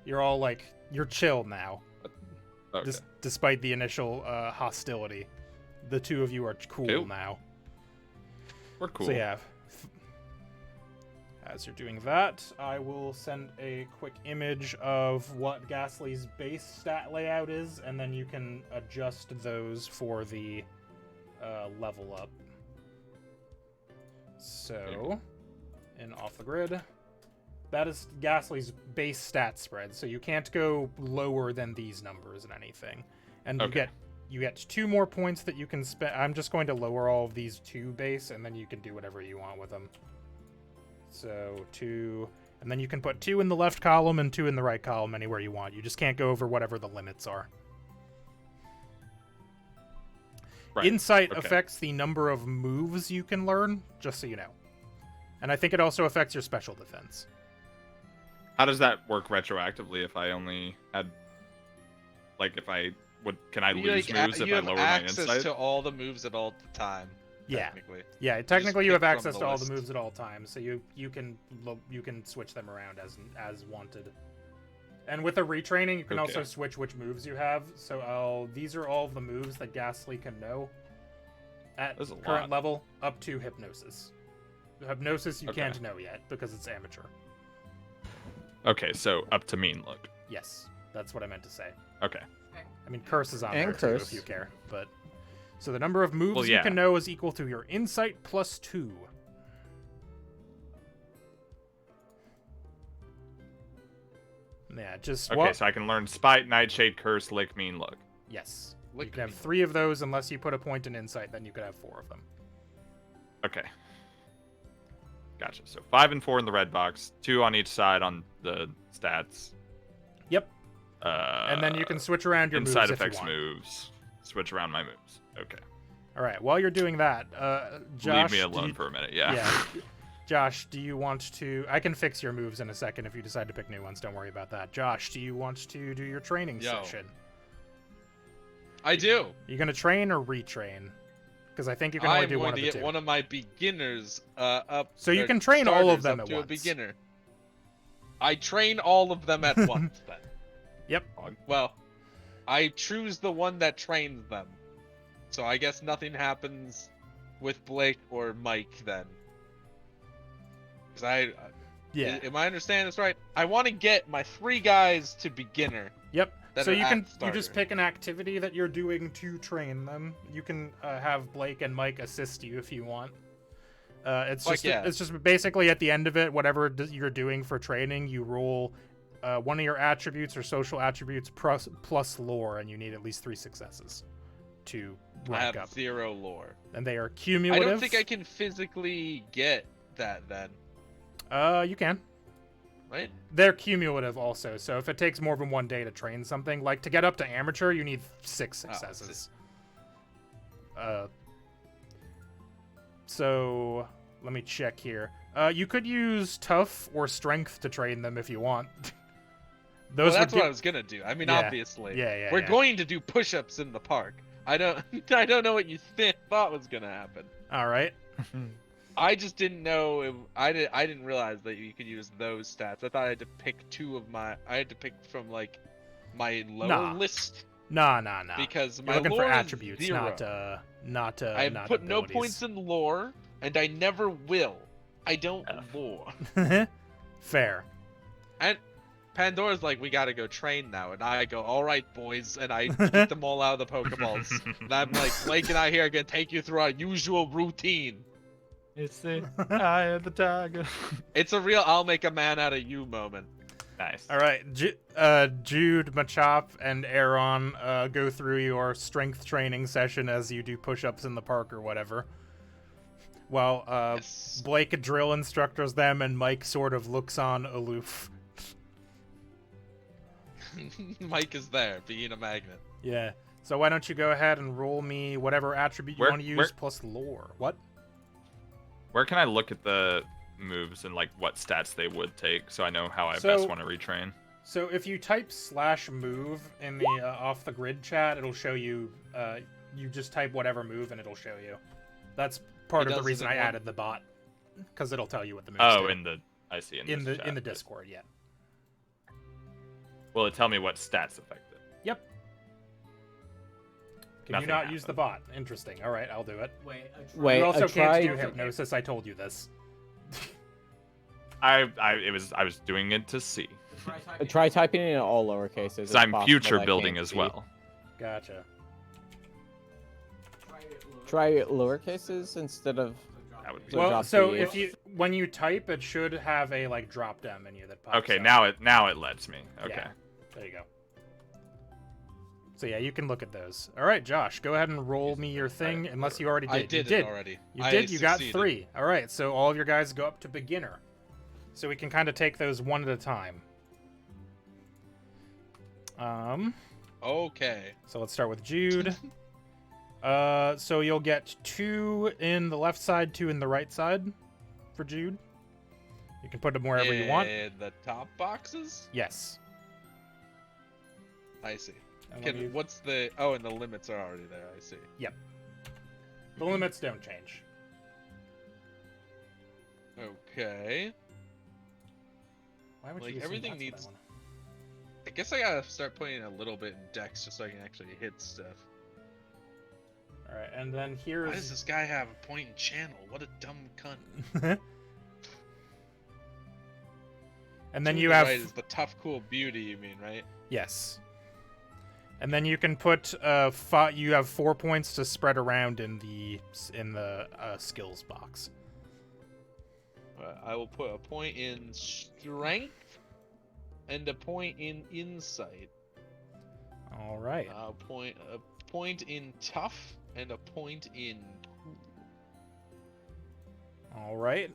You're all like, you're chill now, Okay. despite the initial hostility. The 2 of you are cool Cool. now. We're cool. So yeah, as you're doing that, I will send a quick image of what Ghastly's base stat layout is, and then you can adjust those for the level up. So, in off the grid, that is Ghastly's base stat spread. So you can't go lower than these numbers in anything, and Okay. you get 2 more points that you can spend. I'm just going to lower all of these to base, and then you can do whatever you want with them. So 2, and then you can put 2 in the left column and 2 in the right column anywhere you want. You just can't go over whatever the limits are. Right. Insight Okay. affects the number of moves you can learn, just so you know. And I think it also affects your special defense. How does that work retroactively if I only had, like, if I would, can I lose moves if you I have lower my access insight? to all the moves at all the time. Yeah. Technically. Yeah, technically you pick have from access the to all the list. moves at all times, so you can switch them around as wanted. And with the retraining, you can also Okay. switch which moves you have. So these are all of the moves that Ghastly can know at That's a current lot. level, up to Hypnosis. Hypnosis you Okay. can't know yet because it's amateur. Okay, so up to mean look. Yes, that's what I meant to say. Okay. I mean, Curse is on And there Curse. too if you care, but so the number of moves Well, you yeah. can know is equal to your Insight plus 2. Yeah, just Okay, so I can learn Spite, Nightshade, Curse, Lick, Mean Look. yes. You Lick can have me. 3 of those unless you put a point in Insight, then you could have 4 of them. Okay. Gotcha. So 5 and 4 in the red box, 2 on each side on the stats. Yep. Uh, And then you can switch around your inside moves if you effects want. moves. Switch around my moves. Okay. All right. While you're doing that, Josh, Leave me do alone you- for a minute. Yeah. Yeah. Josh, do you want to? I can fix your moves in a second if you decide to pick new ones. Don't worry about that. Josh, do you want to do your training Yo. session? I do. You gonna train or retrain? Because I think you can only I'm do going one to of the get 2. one of my beginners up. So you or can train all of starters them up at to once. a beginner. I train all of them at once then. Yep. Well, I choose the one that trains them. So I guess nothing happens with Blake or Mike then. Because Yeah. am I understanding this right? I want to get my 3 guys to beginner. Yep. that So are you at just starter. pick an activity that you're doing to train them. You can have Blake and Mike assist you if you want. It's Fuck just yeah. it's just basically at the end of it, whatever you're doing for training, you roll one of your attributes or social attributes plus lore, and you need at least 3 successes to I rank have up. 0 lore. And they are I cumulative. don't think I can physically get that then. You can. Right? They're cumulative also, so if it takes more than 1 day to train something, like to get up to amateur, you need 6 Oh, successes. So let me check here. You could use tough or strength to train them if you want. Well, Those that's would what I was gonna do. I mean, Yeah. obviously. Yeah. We're going to do push-ups in the park. I don't I don't know what you thought was gonna happen. All right. I just didn't know. I didn't realize that you could use those stats. I thought I had to pick two of my. I had to pick from like my lower Nah. list Nah. because You're my looking lore for is attributes, 0. not I have put no abilities. points in lore, and I never will. I don't lore. Fair. And Pandora's like, we gotta go train now, and I go, all right, boys, and I get them all out of the Pokeballs. And I'm like, Blake and I here are gonna take you through our usual routine. It's the eye of the tiger. It's a real "I'll make a man out of you" moment. Nice. All right, Jude, Machop, and Aaron go through your strength training session as you do push-ups in the park or whatever. While Yes. Blake drill instructors them, and Mike sort of looks on aloof. Mike is there, being a magnet. Yeah. So why don't you go ahead and roll me whatever attribute you want to use plus lore. What? Where can I look at the moves and like what stats they would take, so I know how I best want to retrain? So if you type /move in the off the grid chat, it'll show you. You just type whatever move and it'll show you. That's part of the reason I added the bot, because it'll tell you what the moves do. I see in the Discord, yeah. Will it tell me what stats affect it? Yep. Can Nothing you not happened. use the bot? Interesting. All right, I'll do it. Wait, You also can't do try. hypnosis. I told you this. I was doing it to see. Try typing it in all lowercase. Because I'm future building as well. Gotcha. Try lowercases instead of. That would be So Well, drop so the- if when you type, it should have a like drop down menu that pops okay. up. Now it lets me. Okay. Yeah. There you go. So yeah, you can look at those. All right, Josh, go ahead and roll me your thing, unless you already did. I did You it did. already. You I did. You got succeeded. 3. All right, so all of your guys go up to beginner. So we can kind of take those one at a time. Okay. So let's start with Jude. So you'll get 2 in the left side, 2 in the right side for Jude. You can put them wherever you want. In the top boxes? Yes. I see. And let me- What's the... Oh, and the limits are already there. I see. The limits don't change. Okay. Why would Like, you assume everything that's what I needs- want? I guess I gotta start putting a little bit in Dex just so I can actually hit stuff. All right, and then Why does here's this guy have a point in channel? What a dumb cunt. and then To you the have right is the tough, cool beauty, you mean, right? yes. And then you can put you have 4 points to spread around in the skills box. I will put a point in strength and a point in insight. All right. A point in tough and a point in cool. All right.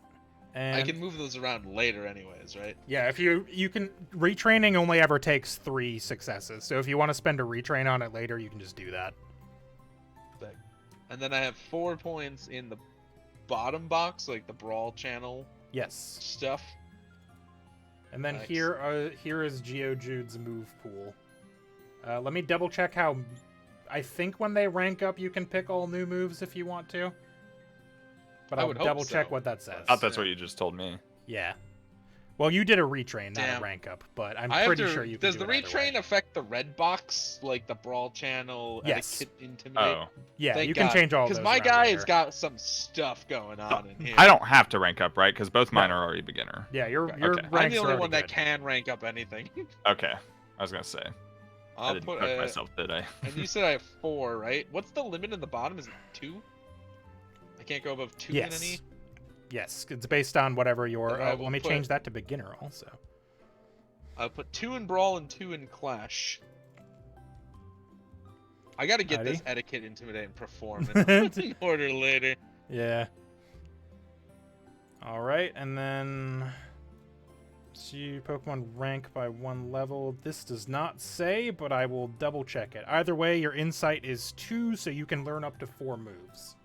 And I can move those around later anyways, right? yeah, if you can retraining only ever takes 3 successes. So if you want to spend a retrain on it later, you can just do that. Sick. And then I have 4 points in the bottom box, like the brawl channel Yes. stuff. And then Nice. here is GeoJude's move pool. Let me double check how. I think when they rank up, you can pick all new moves if you want to. But I I'll would hope double check so. what that says. I thought that's what you just told me. Yeah. Well, you did a retrain, not Damn. a rank up, but I'm I have pretty to- sure you can Does do the it either retrain way. affect the red box, like the brawl channel, Yes. etiquette, intimidate? Oh, Yeah, Thank you can God. change all those. Because my around guy later. has got some stuff going on in here. I don't have to rank up, right? Because both mine are already beginner. Yeah, your Okay. your I'm I'm ranks the are only already one that good. can rank up anything. Okay, I was gonna say. I I'll didn't put. cook myself, did I? And you said I have 4, right? What's the limit in the bottom? Is it 2? I can't go above 2 in any. Yes. Yes, it's based on whatever your. Then I will Let me put- change that to beginner also. I'll put 2 in brawl and 2 in clash. I gotta get this Alrighty. etiquette, intimidate, and perform in order later. Yeah. All right, and then see Pokemon rank by 1 level. This does not say, but I will double check it. Either way, your insight is 2, so you can learn up to 4 moves.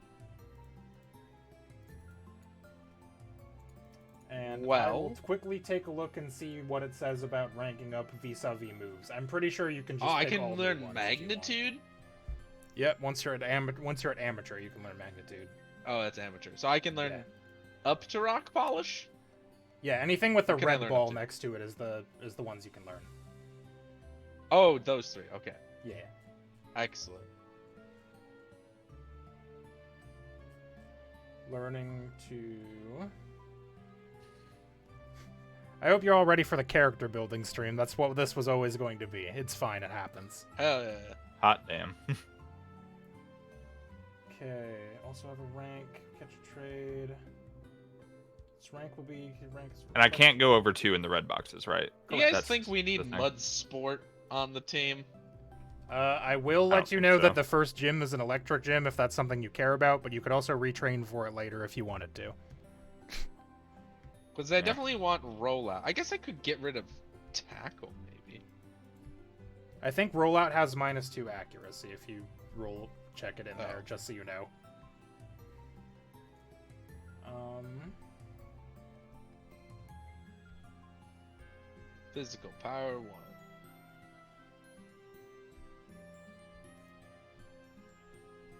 And I will Well- quickly take a look and see what it says about ranking up vis-a-vis moves. I'm pretty sure you can just. Oh, I pick all can new learn ones if you want. magnitude? Yep, once you're at amateur, you can learn magnitude. Oh, that's amateur. So I can learn Yeah. Up to rock polish? Yeah, anything with a What can I red learn ball up to? next to it is the ones you can learn. Oh, those 3. Okay. Yeah. Excellent. Learning to... I hope you're all ready for the character building stream. That's what this was always going to be. It's fine, it happens. Hell yeah. Hot damn. Okay, also have a rank, catch a trade. This rank will be... And I can't go over 2 in the red boxes, right? You guys That's think we the need thing. mud sport on the team? I will I let don't you think know so. that the first gym is an electric gym if that's something you care about, but you could also retrain for it later if you wanted to. Because I definitely want rollout. I guess I could get rid of tackle, maybe. I think rollout has -2 accuracy if you check it in Oh. there, just so you know. Physical power 1.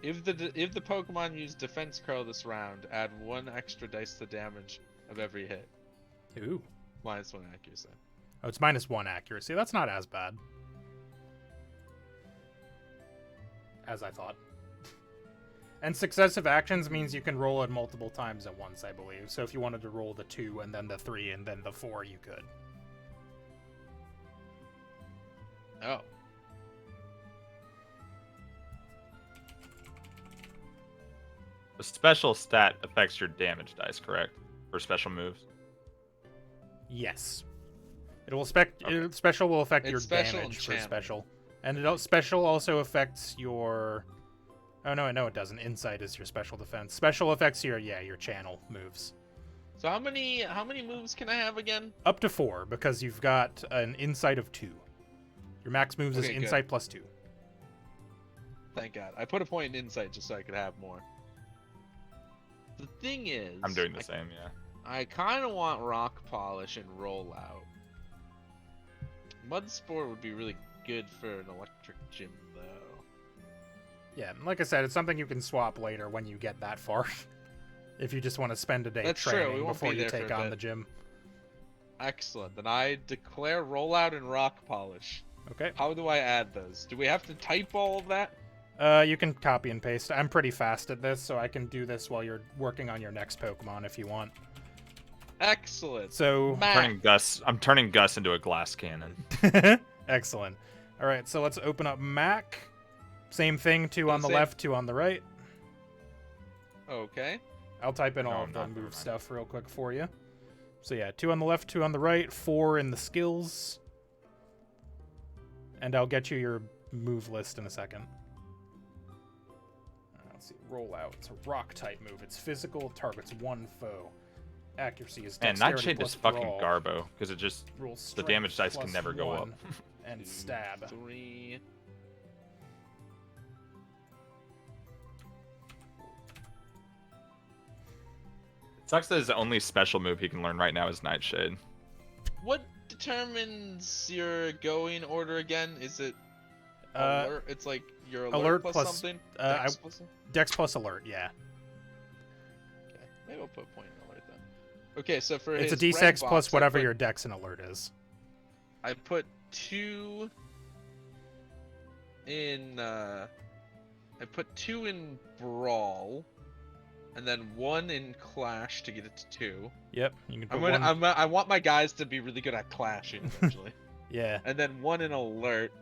If the Pokemon use Defense Curl this round, add 1 extra dice to damage of every hit. Ooh. -1 accuracy. Oh, it's -1 accuracy. That's not as bad. As I thought. And successive actions means you can roll it multiple times at once, I believe. So if you wanted to roll the 2 and then the 3 and then the 4, you could. Oh. The special stat affects your damage dice, correct? For special moves. Yes. Special will affect It's your special damage and for channel. special. And special also affects your... Oh, no, it doesn't. Insight is your special defense. Special affects your channel moves. So how many moves can I have again? Up to 4, because you've got an insight of 2. Your max moves is Okay, good. insight plus 2. Thank God. I put a point in insight just so I could have more. The thing is... I'm doing the same, yeah. I kind of want rock polish and rollout. Mud sport would be really good for an electric gym, though. Yeah, like I said, it's something you can swap later when you get that far. If you just want to spend a day That's true, training we won't before be you there for take a on bit. the gym. Excellent. Then I declare rollout and rock polish. Okay. How do I add those? Do we have to type all of that? You can copy and paste. I'm pretty fast at this, so I can do this while you're working on your next Pokemon if you want. Excellent. So, I'm turning Gus into a glass cannon. excellent. All right, so let's open up Mac. Same thing, 2 on the Same. left, 2 on the right. Okay. I'll type in No, all I'm of the not, never move mind. stuff real quick for you. So yeah, 2 on the left, 2 on the right, 4 in the skills. And I'll get you your move list in a second. Let's see, rollout. It's a rock type move. It's physical, targets 1 foe. Accuracy is And dexterity Nightshade plus is fucking brawl. Garbo, because it just Roll the strength damage dice can plus never go up. 1 and stab. 3. It sucks that his only special move he can learn right now is Nightshade. What determines your going order again? Is it Uh, alert? It's like your alert alert plus, plus- something? uh, Dex plus something? Dex plus alert, yeah. Okay. Maybe I'll put a point in alert then. Okay, so for It's a his d6 red plus box, whatever your dex and alert is. I put 2 in brawl, and then 1 in clash to get it to 2. Yep, you can put I'm gonna, one. I want my guys to be really good at clashing eventually. Yeah. And then 1 in alert.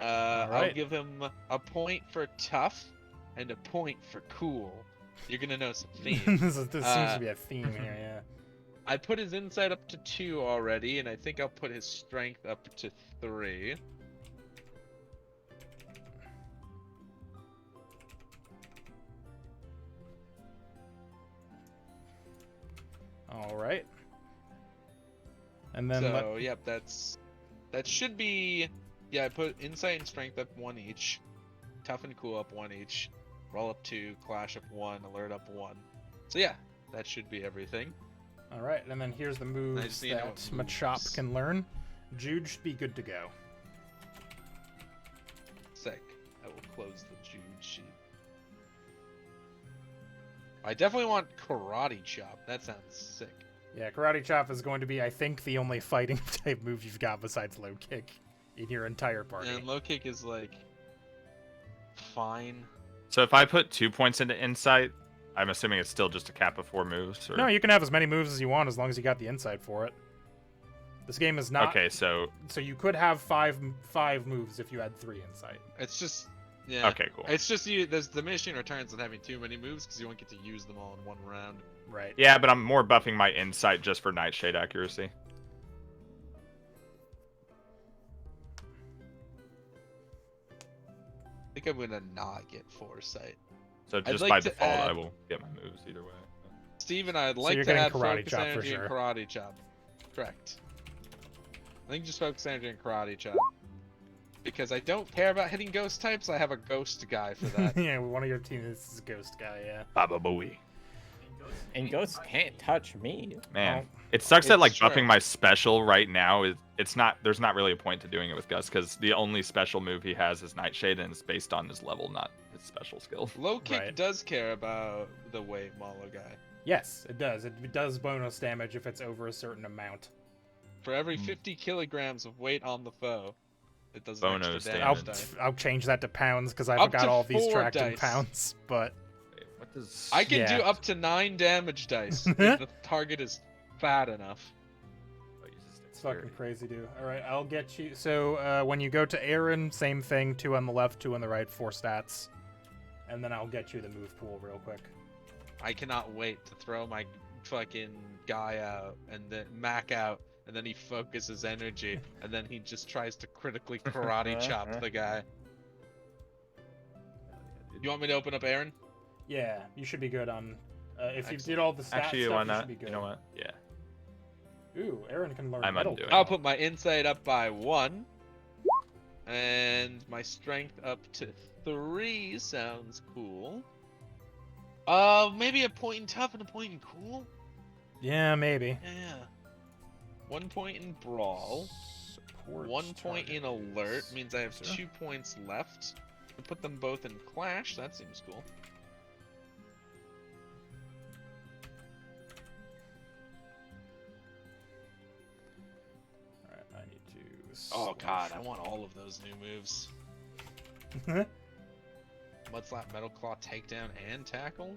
I'll Alright. give him a point for tough and a point for cool. You're gonna know some themes. this seems to be a theme here, yeah. I put his insight up to 2 already, and I think I'll put his strength up to 3. All right. And then So yep, that should be. Yeah, I put insight and strength up 1 each, tough and cool up 1 each, roll up 2, clash up 1, alert up 1. So yeah, that should be everything. all right, and then here's the moves just need to know that what Machop moves. can learn. Jude should be good to go. Sick. I will close the Jude sheet. I definitely want Karate Chop. That sounds sick. Yeah, Karate Chop is going to be, I think, the only fighting type move you've got besides low kick in your entire party. And low kick is like fine. So if I put 2 points into insight, I'm assuming it's still just a cap of 4 moves. Or... No, you can have as many moves as you want as long as you got the insight for it. This game is not. Okay, so you could have five moves if you had 3 insight. It's just yeah. Okay, cool. It's just there's diminishing returns on having too many moves because you won't get to use them all in one round. Right. Yeah, but I'm more buffing my insight just for Nightshade accuracy. I think I'm gonna not get foresight. So just like by to default, I add- will get my moves either way. Steven, I'd So like you're to getting add Karate focus Chop for energy sure. and Karate Chop. Correct. I think just focus energy and Karate Chop. Because I don't care about hitting ghost types, I have a ghost guy for that. Yeah, one of your team is a ghost guy. Yeah. Baba Booey. And ghosts can't touch me. Man, Oh. it sucks that It's like true. buffing my special right now is there's not really a point to doing it with Gus because the only special move he has is Nightshade and it's based on his level, not his special skill. Low kick Right. does care about the weight Malo guy. Yes, it does. It does bonus damage if it's over a certain amount. For every 50 kilograms of weight on the foe, it does an Bonus extra damage. damage die. I'll change that to pounds because I've Up got to all of these 4 tracked in dice. pounds. But Wait, what does I can Yeah. do up to 9 damage dice if the target is fat enough. it's fucking crazy, dude. All right, I'll get you. So when you go to Aaron, same thing. 2 on the left, 2 on the right, 4 stats, and then I'll get you the move pool real quick. I cannot wait to throw my fucking guy out and then Mac out, and then he focuses energy, and then he just tries to critically karate chop the guy. You want me to open up Aaron? Yeah, you should be good on. If you Excellent. did all the stat Actually, stuff, why you not? should be good. You know what? Yeah. Ooh, Aaron can learn I'm metal. undoing Claw. I'll put my insight up by 1, and my strength up to 3 sounds cool. Maybe a point in tough and a point in cool? Yeah, maybe. Yeah. 1 point in brawl. Support 1 point in target alert is means I have zero. 2 points left. I put them both in clash. That seems cool. Alright, I need to. Oh god, slash I want all of those new moves. up. Mudslap, Metal Claw, Takedown, and Tackle.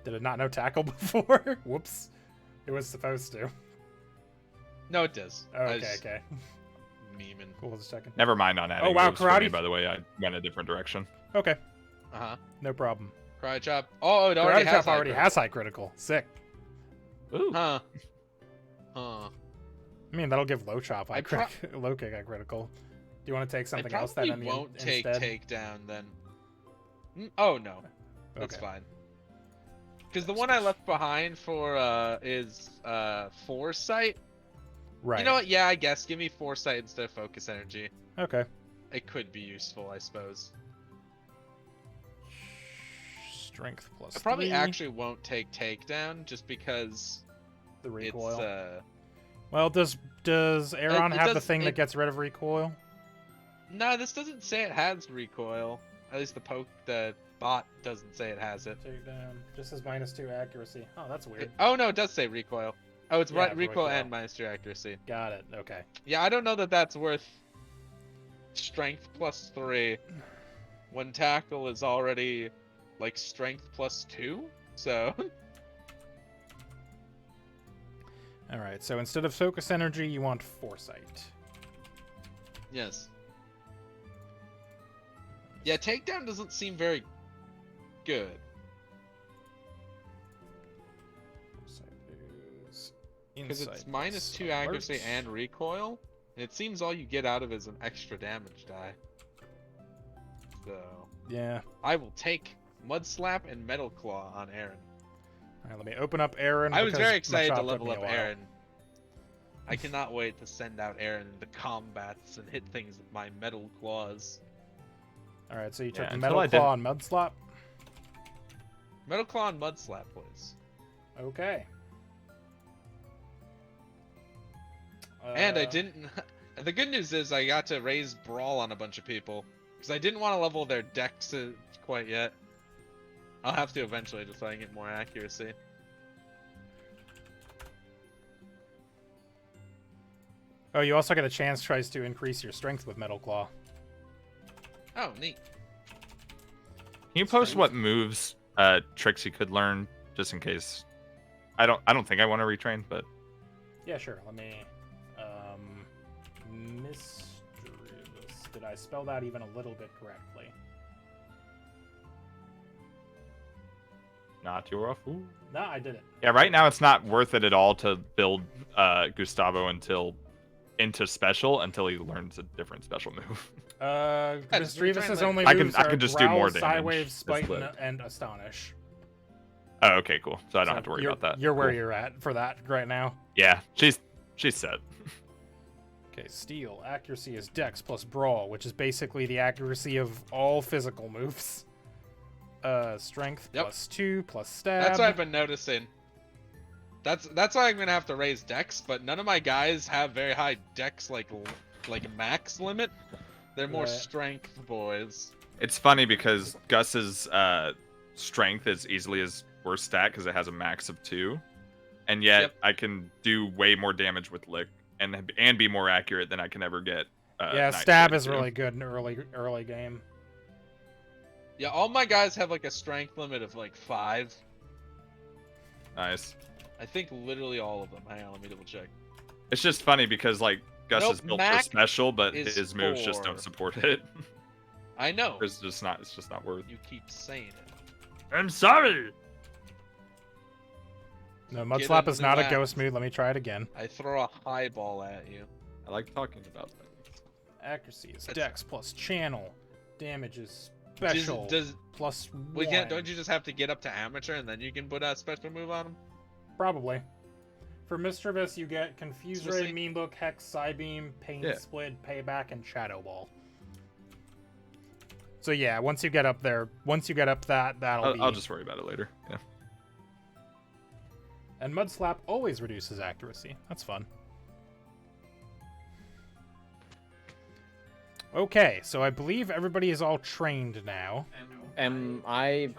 Did it not know tackle before? Whoops. It was supposed to. No, it does. Oh, I okay, just okay. memeing. Cool, just a second. Never mind on adding wow, moves for me, karate- by the way. I went a different direction. Okay, Uh-huh. no problem. Karate Chop. Oh, it already Karate has Chop already high has high critical. Sick. Ooh. Huh. Huh. I mean, that'll give low chop high I pro- low kick high critical. Do you want to take something I else probably then won't take instead? Takedown then. Oh, no. That's Okay. fine. Because the one I left behind for is Foresight. Right. You know what? Yeah, I guess. Give me Foresight instead of Focus Energy. Okay. It could be useful, I suppose. Strength plus I probably 3, actually won't take Takedown just because the it's recoil. Well, does Aaron it have the does- thing that it- gets rid of recoil? No, this doesn't say it has recoil. At least the bot doesn't say it has it. Take down. Just says -2 accuracy. Oh, that's weird. Oh no, it does say recoil. Oh, it's Yeah, right, recoil recoil. and -2 accuracy. Got it. Okay. Yeah, I don't know that that's worth strength plus 3 when tackle is already like strength plus 2. So All right. So instead of focus energy, you want foresight. yes. Yeah, takedown doesn't seem very good. Foresight is Because it's insight -2 plus accuracy alert. and recoil. And it seems all you get out of it is an extra damage die. So Yeah. I will take Mud Slap and Metal Claw on Aaron. All right. Let me open up Aaron. I was because very excited Machop to took level me a up while. Aaron. I cannot wait to send out Aaron into combats and hit things with my metal claws. All right. So you took Yeah, until metal I claw and mud slap. Metal Claw and Mud Slap, please. Okay. And I didn't. The good news is I got to raise Brawl on a bunch of people because I didn't want to level their decks quite yet. I'll have to eventually just so I can get more accuracy. Oh, you also get a chance tries to increase your strength with Metal Claw. Oh, neat. Can you post what moves, tricks you could learn, just in case? I don't think I want to retrain, but Yeah, sure. Let me. Mischievous. Did I spell that even a little bit correctly? not your fool. No, I did it. Yeah, right now it's not worth it at all to build Gustavo into special until he learns a different special move. Mischievous' only I moves can are just do Growl, more damage. Psywave, Just Spite, flip. and Astonish. Oh, okay, cool. So I don't So have to worry you're- about that. You're where Cool. you're at for that right now. Yeah, she's set. Okay, Steel. Accuracy is Dex plus Brawl, which is basically the accuracy of all physical moves. Strength Yep. plus 2 plus Stab. That's what I've been noticing. That's why I'm gonna have to raise Dex, but none of my guys have very high Dex like max limit. They're more Right. strength boys. It's funny because Gus's strength is easily his worst stat because it has a max of 2, and yet Yep. I can do way more damage with Lick and be more accurate than I can ever get. Yeah, Night Stab Blade is to. really good in early game. Yeah, all my guys have like a strength limit of like 5. Nice. I think literally all of them. Hang on, let me double check. It's just funny because like Gus Nope, is built Mac for special, but is his moves just 4. don't support it. I know. It's just not worth. You keep saying it. I'm sorry. No, Mud Get Slap into is not a that. ghost mood. Let me try it again. I throw a highball at you. I like talking about things. Accuracy is That's- Dex plus Channel. Damage is Special Does plus we 1. can't? Don't you just have to get up to amateur and then you can put a special move on him? Probably. For Mischievous, you get Confuse So we'll Ray, see. Mean Look, Hex, Psybeam, Pain Yeah. Split, Payback, and Shadow Ball. So yeah, once you get up there, that'll be. I'll just worry about it later. Yeah. And Mud Slap always reduces accuracy. That's fun. Okay, so I believe everybody is all trained now. Am I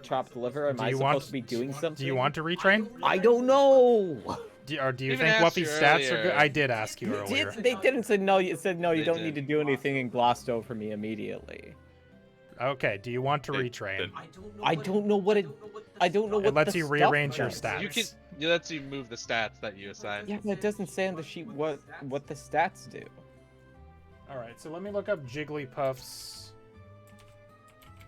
chopped liver? Am Do I you supposed want- to be doing something? Do you want to retrain? I don't know. Do you Even think asked Wuffy's you stats are good? earlier. I did ask you earlier. They didn't say no. You said no. You They don't did. need to do anything and glossed over me immediately. Okay, do you want to They retrain? did. I don't know what it. I don't know what It lets the you stuff rearrange your does. stats. You can. It lets you move the stats that you assign. Yeah, but it doesn't say on the sheet what the stats do. Alright, so let me look up Jigglypuff's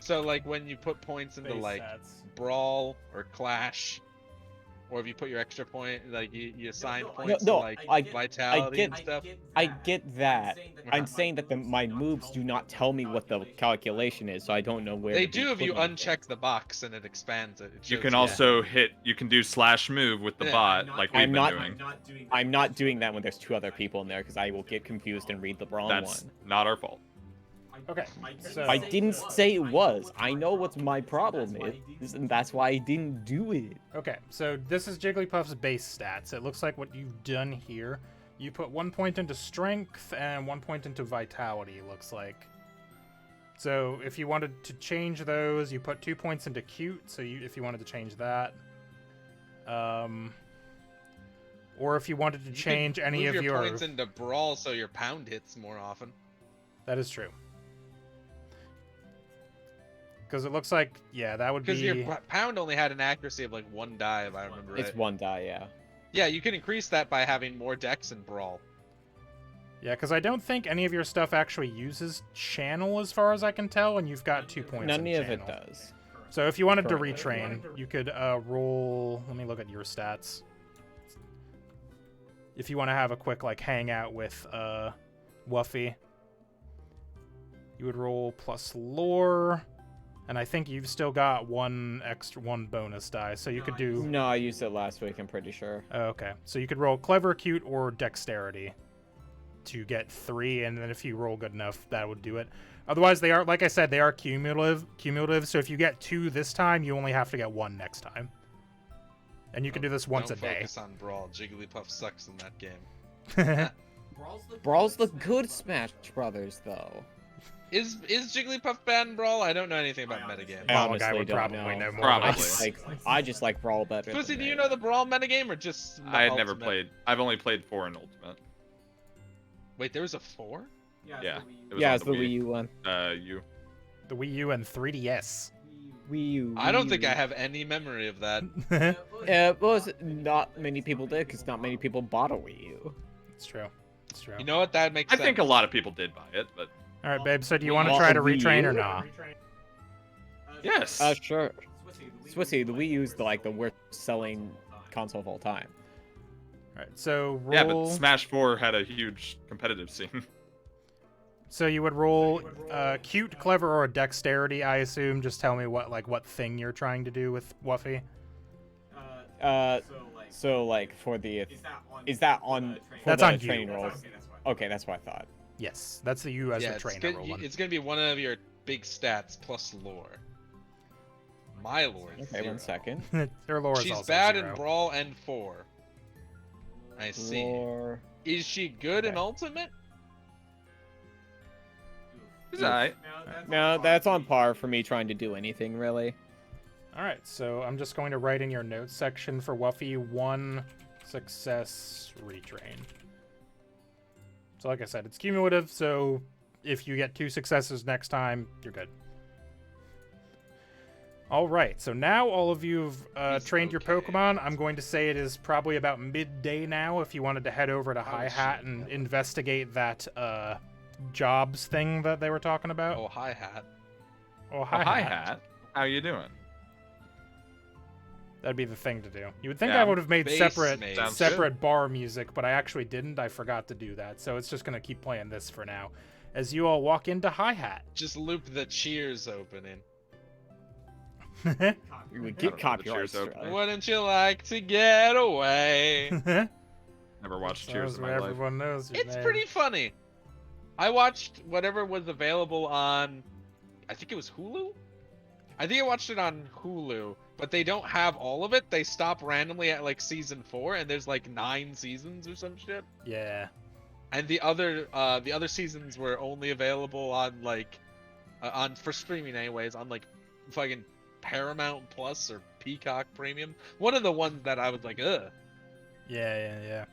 So like when you put points into base like stats. brawl or clash, or if you put your extra point, like you assign points no, to like I vitality get- and stuff. I get that. I'm saying that my moves do not tell me what the calculation is, so I don't know where. They to be do if you putting uncheck the box and it expands it. It You shows can also you can do slash move with the Yeah. bot like we've I'm been not- doing. I'm not doing that when there's 2 other people in there because I will get confused and read the wrong That's one. not our fault. Okay, so I didn't say it was. I know what my problem is, and that's why I didn't do it. okay, so this is Jigglypuff's base stats. It looks like what you've done here. You put 1 point into strength and 1 point into vitality, it looks like. So if you wanted to change those, you put 2 points into cute, so if you wanted to change that. Or if you wanted to You could change any move of your your... points into brawl so your pound hits more often. That is true. Because it looks like, yeah, that would Because be... your pound only had an accuracy of like 1 die, if I remember right. It's 1 die, yeah. Yeah, you can increase that by having more dex and brawl. Yeah, because I don't think any of your stuff actually uses channel as far as I can tell, and you've got 2 points None in of it channel. does. So if you wanted to Currently. retrain, you could roll... Let me look at your stats. If you want to have a quick, like, hangout with Wuffy, you would roll plus lore, and I think you've still got one bonus die, so you could do... No, I used it last week, I'm pretty sure. Oh, okay, so you could roll clever, cute, or dexterity to get 3, and then if you roll good enough, that would do it. Otherwise, they are, like I said, they are cumulative. So if you get 2 this time, you only have to get 1 next time, and you can do this once Don't a day. focus on brawl. Jigglypuff sucks in that game. Brawl's the good Smash Brothers, though. Is Jigglypuff bad in Brawl? I don't know anything about metagame. I Ball guy honestly would don't probably know more. Probably. I just like Brawl better. Pussy, than do you it. know the Brawl metagame or just I had never Ultimate? played. I've only played 4 in Ultimate. Wait, there was a 4? Yeah. It was Yeah, on it's the Wii U one. You. The Wii U and 3DS. Wii U. I don't think I have any memory of that. Well, not many people did, because not many people bought a Wii U. It's true. It's true. You know what? That makes I sense. think a lot of people did buy it, but All right, babe. So do you want to Well, try to a Wii retrain U? or not? yes. Sure. Swissy, the Wii U is like the worst selling console of all time. All right. So roll. Yeah, but Smash 4 had a huge competitive scene. So you would roll cute, clever, or dexterity, I assume. Just tell me what thing you're trying to do with Wuffy. So like for the is that on for That's the on you. training rolls? Okay, that's what I thought. Yes, that's the you as yeah, the trainer rolling. it's gonna be one of your big stats plus lore. My lore is Okay, 0. 1 second. Their lore is She's also bad 0. in Brawl and 4. I see. Lore. Is she good in Okay. Ultimate? It's alright. No, that's on par for me trying to do anything really. All right, so I'm just going to write in your notes section for Wuffy 1 success retrain. So like I said, it's cumulative, so if you get 2 successes next time, you're good. All right, so now all of you have He's trained your okay. Pokemon. I'm going to say it is probably about midday now if you wanted to head over to Oh, Hi-Hat shit. and investigate that jobs thing that they were talking about. Oh, hi-hat. Oh, Hi Hat. How you doing? That'd be the thing to do. You would think Yeah. I would have made Base separate mate. Sounds separate bar music, but I actually didn't. I forgot to do that. So it's just going to keep playing this for now. As you all walk into Hi-Hat. Just loop the Cheers opening. We I get don't know the copyright cheers opening. strike. Wouldn't you like to get away? Never watched So Cheers in my life. everyone knows your It's name. pretty funny. I watched whatever was available on, I think it was Hulu? I think I watched it on Hulu, but they don't have all of it. They stop randomly at like season 4, and there's like 9 seasons or some shit. Yeah. And the other seasons were only available on like, on for streaming anyways, on like fucking Paramount Plus or Peacock Premium. One of the ones that I was like, ugh. Yeah.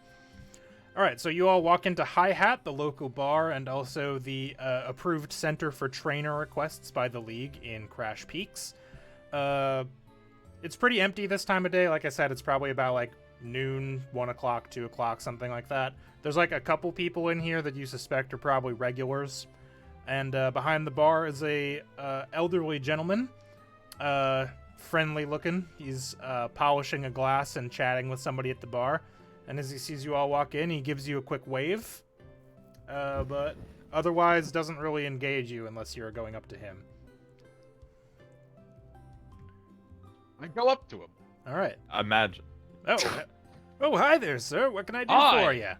All right, so you all walk into Hi-Hat, the local bar, and also the approved center for trainer requests by the league in Crash Peaks. It's pretty empty this time of day. Like I said, it's probably about like noon, 1 o'clock, 2 o'clock, something like that. There's like a couple people in here that you suspect are probably regulars. And behind the bar is a elderly gentleman, friendly looking. He's polishing a glass and chatting with somebody at the bar. And as he sees you all walk in, he gives you a quick wave, but otherwise doesn't really engage you unless you're going up to him. I go up to him. All right. Imagine. Oh, hi there, sir. What can I do Hi. for you?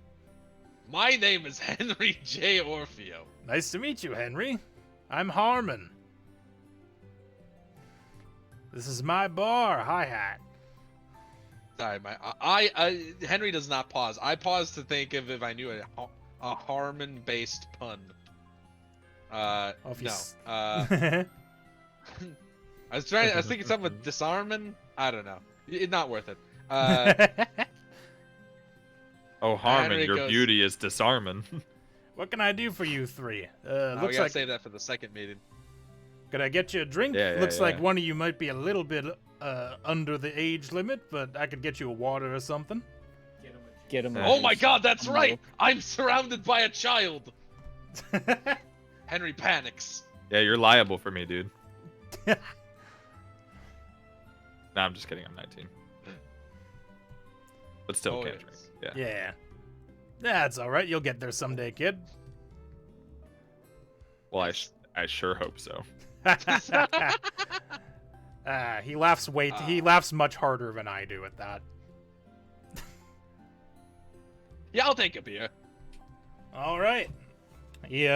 My name is Henry J. Orfeo. Nice to meet you, Henry. I'm Harmon. This is my bar, Hi-Hat. Sorry, Henry does not pause. I pause to think of if I knew a Harmon-based pun. If you No. s- I was thinking something with disarming. I don't know. It's not worth it. Oh, Harmon, Henry your goes- beauty is disarming. What can I do for you three? We Looks gotta like save that for the second meeting. could I get you a drink? Yeah, Looks like yeah. one of you might be a little bit under the age limit, but I could get you a water or something. Get him. Oh my God, that's No. right! I'm surrounded by a child. Henry panics. Yeah, you're liable for me, dude. Nah, I'm just kidding. I'm 19. But still Oh, can't yes. drink. Yeah. Yeah. That's all right. You'll get there someday, kid. Well, I sure hope so. He laughs he laughs much harder than I do at that. Yeah, I'll take a beer. All right. He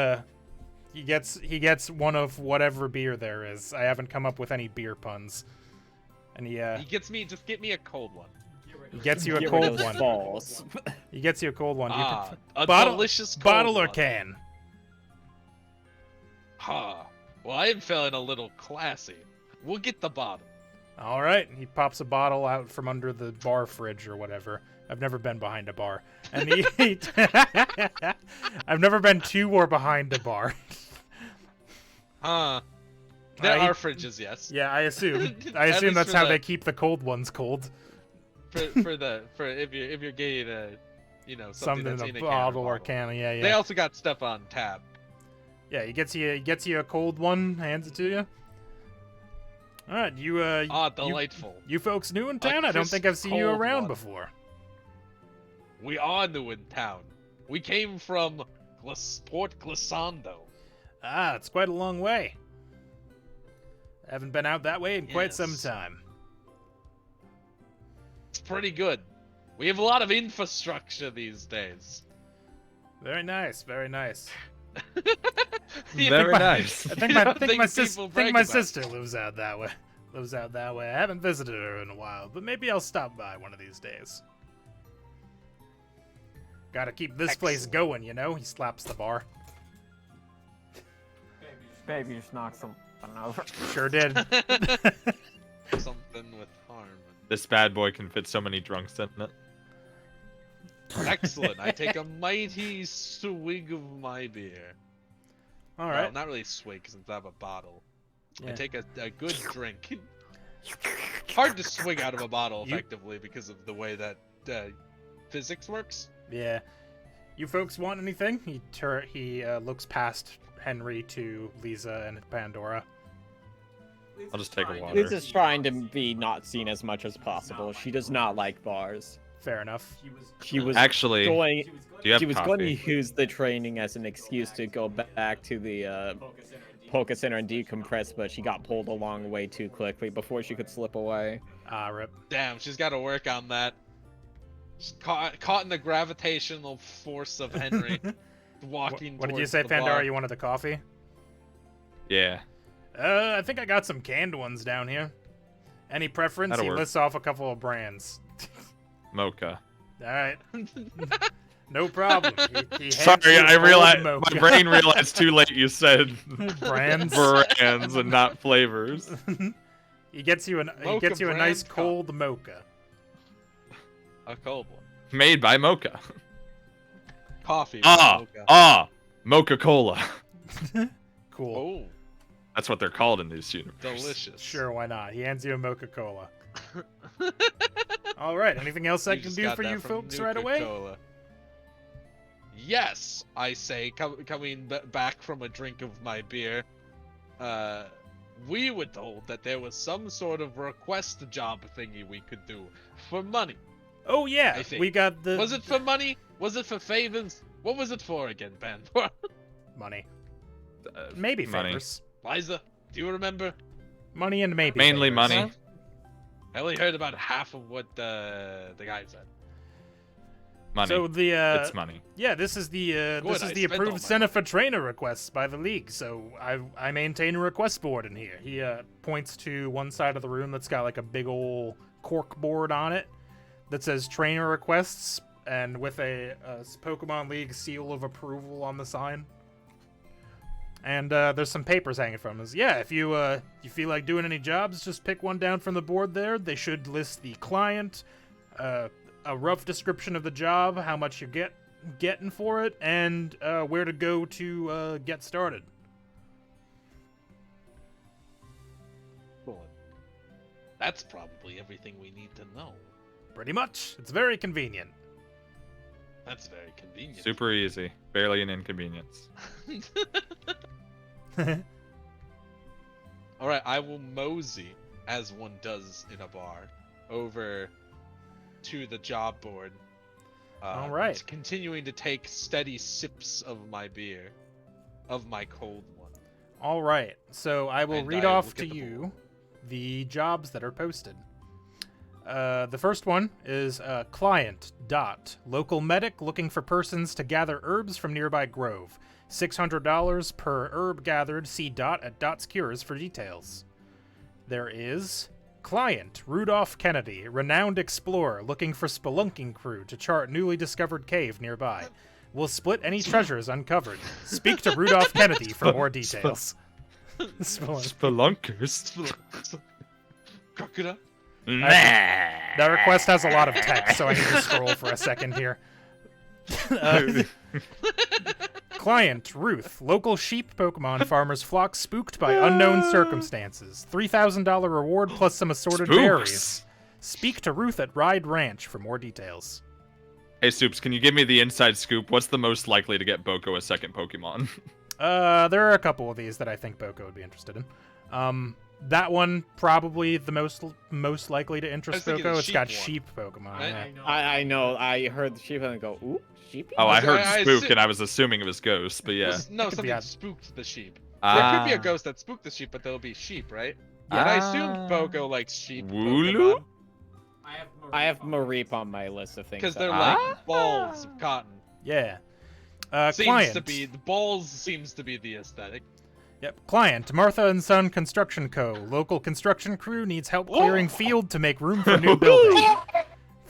gets one of whatever beer there is. I haven't come up with any beer puns. And he Just get me a cold one. gets you a Get rid cold of those one. balls. He gets you a cold one. You Ah, can, a bottle- delicious cold bottle or one. can. Ha. Well, I am feeling a little classy. We'll get the bottle. All right. He pops a bottle out from under the bar fridge or whatever. I've never been behind a bar. And I've never been to or behind a bar. Huh. There he- are fridges, yes. Yeah, I assume. I At assume least that's for how the- they keep the cold ones cold. For if you're getting something Something that's in a can bottle or can. Yeah, They yeah. also got stuff on tap. Yeah, he gets you a cold one, hands it to you. All right, Delightful. you folks new in town? I don't think I've crisp, seen you cold around one. before. We are new in town. We came from Port Glissando. Ah, it's quite a long way. I haven't been out that way in quite some Yes. time. It's pretty good. We have a lot of infrastructure these days. Very nice, very nice. Very nice. I think You my don't think my, think sis- people think brag my about it. sister lives out that way. I haven't visited her in a while, but maybe I'll stop by one of these days. Gotta keep this place Excellent. going, you know? He slaps the bar. Baby just knocked something over. Sure did. Something with harm. This bad boy can fit so many drunks in it. Excellent. I take a mighty swig of my beer. All Well, right. not really swig since I have a bottle. I Yeah. take a good drink. Hard to swig out of a bottle You- effectively because of the way that physics works. Yeah. You folks want anything? He looks past Henry to Liza and Pandora. I'll just take a water. Liza's trying to be not seen as much as possible. She does not like bars. Fair enough. She was Actually, going. do you have She was going to coffee? use the training as an excuse to go back to the Poke Center and decompress, but she got pulled along way too quickly before she could slip away. Ah, rip. Damn, she's got to work on that. She's caught in the gravitational force of Henry walking. What did you towards say, the Pandora? bar. You wanted the coffee? Yeah. I think I got some canned ones down here. Any preference? That'll He work. lists off a couple of brands. Mocha. All right. No problem. He hands Sorry, you I old realized mocha. my brain realized too late you said Brands. brands and not flavors. He gets you a Mocha nice brand cold mocha. A cold one. Made by Mocha. Coffee. with Ah, mocha. Mocha Cola. Cool. Oh, That's what they're called in this universe. delicious. Sure, why not? He hands you a mocha cola. All right. Anything else I You can just do got for that you from folks right away? Nuka-Cola. Yes, I say, coming back from a drink of my beer, we were told that there was some sort of request job thingy we could do for money. Oh yeah, I think. we got the Was it for money? Was it for favors? What was it for again, Pandora? money. Uh, Maybe money. favors. Liza, do you remember? Money and maybe Mainly favors. money. I only heard about half of what the guy said. Money. So the It's money. yeah, this is the Good, I spent all approved my center for trainer requests by the league. So I maintain a request board in here. He points to one side of the room that's got like a big old cork board on it that says trainer requests and with a Pokemon League seal of approval on the sign. And there's some papers hanging from us. Yeah, if you feel like doing any jobs, just pick one down from the board there. They should list the client, a rough description of the job, how much you're getting for it, and where to go to get started. Cool. That's probably everything we need to know. Pretty much. It's very convenient. That's very convenient. Super easy. Barely an inconvenience. All right, I will mosey, as one does in a bar, over to the job board. All right. Continuing to take steady sips of my beer, of my cold one. All right. So I will And read I will off to get the you board. the jobs that are posted. The first one is client dot local medic looking for persons to gather herbs from nearby grove. $600 per herb gathered. See Dot at Dot's Cures for details. There is client Rudolph Kennedy, renowned explorer looking for spelunking crew to chart newly discovered cave nearby. will split any treasures uncovered. Speak to Rudolph Kennedy for more details. Spelunkers. Crocodile. That request has a lot of text, so I need to scroll for a second here. Client, Ruth. Local sheep Pokemon farmer's flock spooked by unknown circumstances. $3,000 reward plus some assorted berries. Speak to Ruth at Ride Ranch for more details. Hey, Soups, can you give me the inside scoop? What's the most likely to get Boko a second Pokemon? There are a couple of these that I think Boko would be interested in. That one probably the most likely to interest Boko. It's got sheep Pokemon. Right? Yeah. I know. I heard the sheep and I go, ooh, sheep. Oh, I heard I Spook, assu- and I was assuming it was Ghost, but yeah. No, could be something a- spooked the sheep. There could be a Ah. ghost that spooked the sheep, but there'll be sheep, right? Yeah, I assumed Boko likes sheep. Wooloo? Pokemon, I have Mareep on my list of things. because that they're I- like balls of cotton. Yeah. Seems Client. to be the balls. Seems to be the aesthetic. Yep. Client, Martha and Son Construction Co. Local construction crew needs help clearing field to make room for new building.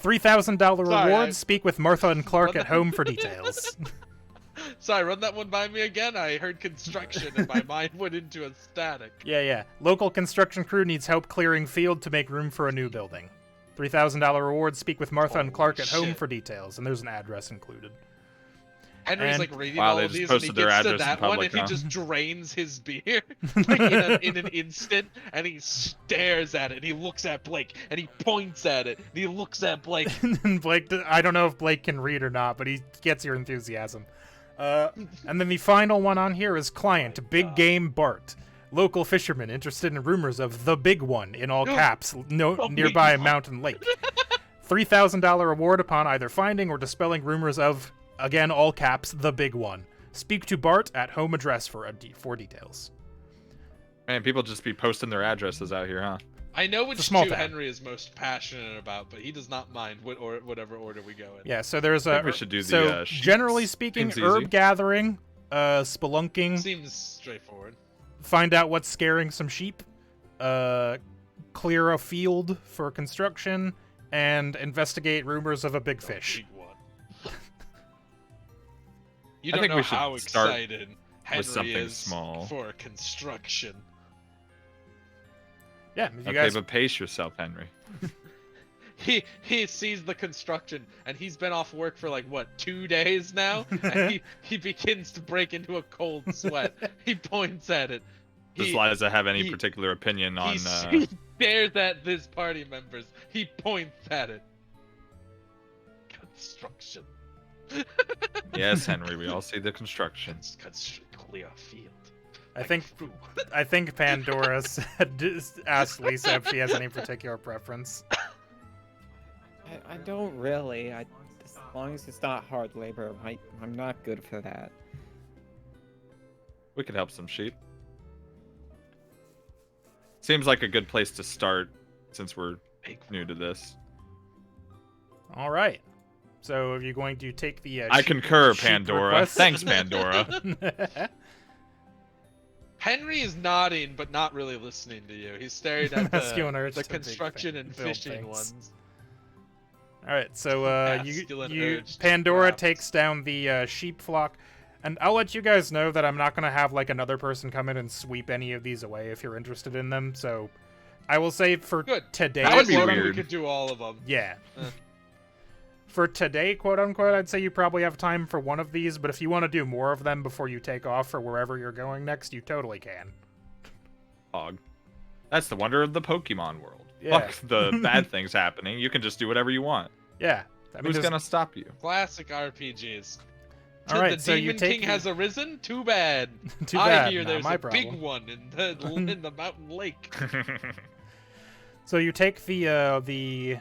$3,000 Sorry, reward. I- Speak with Martha and Clark Run at that- home for details. Sorry, run that one by me again. I heard construction and my mind went into a static. Yeah. Local construction crew needs help clearing field to make room for a new building. $3,000 reward. Speak with Martha and Clark at home shit. for details, and there's an address included. Henry's And- like reading Wow, all they of just these, and he posted their gets to address in that one, public, and he huh? just drains his beer like in an instant, and he stares at it, and he looks at Blake, and he points at it, and he looks at Blake. And Blake, I don't know if Blake can read or not, but he gets your enthusiasm. And then the final one on here is Client, Big Game Bart. Local fisherman interested in rumors of the big one, in all caps, nearby a mountain lake. $3,000 reward upon either finding or dispelling rumors of, again, all caps, the big one. Speak to Bart at home address for details. Man, people just be posting their addresses out here, huh? I know a which small two town. Henry is most passionate about, but he does not mind whatever order we go in. Yeah, so there's a. think we should do the, so sheets. generally speaking, Seems herb easy. gathering, spelunking, Seems straightforward. find out what's scaring some sheep, clear a field for construction, and investigate rumors of a big fish. Big one. You I don't think know we should how start excited Henry something is small. for construction. Yeah, if you Okay, guys. but pace yourself, Henry. He sees the construction, and he's been off work for like what 2 days now, and he begins to break into a cold sweat. He points at it. Does He- Liza have any he- particular opinion on? he stares at his party members. He points at it. Construction. Yes, Henry. We all see the construction. Clear field. I think Pandora asked Lisa if she has any particular preference. I don't really. As long as it's not hard labor, I'm not good for that. We could help some sheep. Seems like a good place to start since we're new to this. All right. So, are you going to take the? I concur, sheep Pandora. request? Thanks, Pandora. Henry is nodding, but not really listening to you. He's staring at Masculine urge the to big construction and build fishing things. ones. All right, so Masculine you urge to Pandora craft. takes down the sheep flock, and I'll let you guys know that I'm not gonna have like another person come in and sweep any of these away if you're interested in them. So, I will say for Good. today, That would be I was hoping weird. We could do all of them. yeah. Eh. For today, quote unquote, I'd say you probably have time for one of these, but if you want to do more of them before you take off for wherever you're going next, you totally can. Hog. That's the wonder of the Pokemon world. Yeah. Fuck the bad things happening. You can just do whatever you want. Yeah. I mean, Who's there's- gonna stop you? Classic RPGs. All right, the so you Demon take King the- has arisen. Too bad. Too I bad. hear Not there's my a problem. big one in the mountain lake. So you take the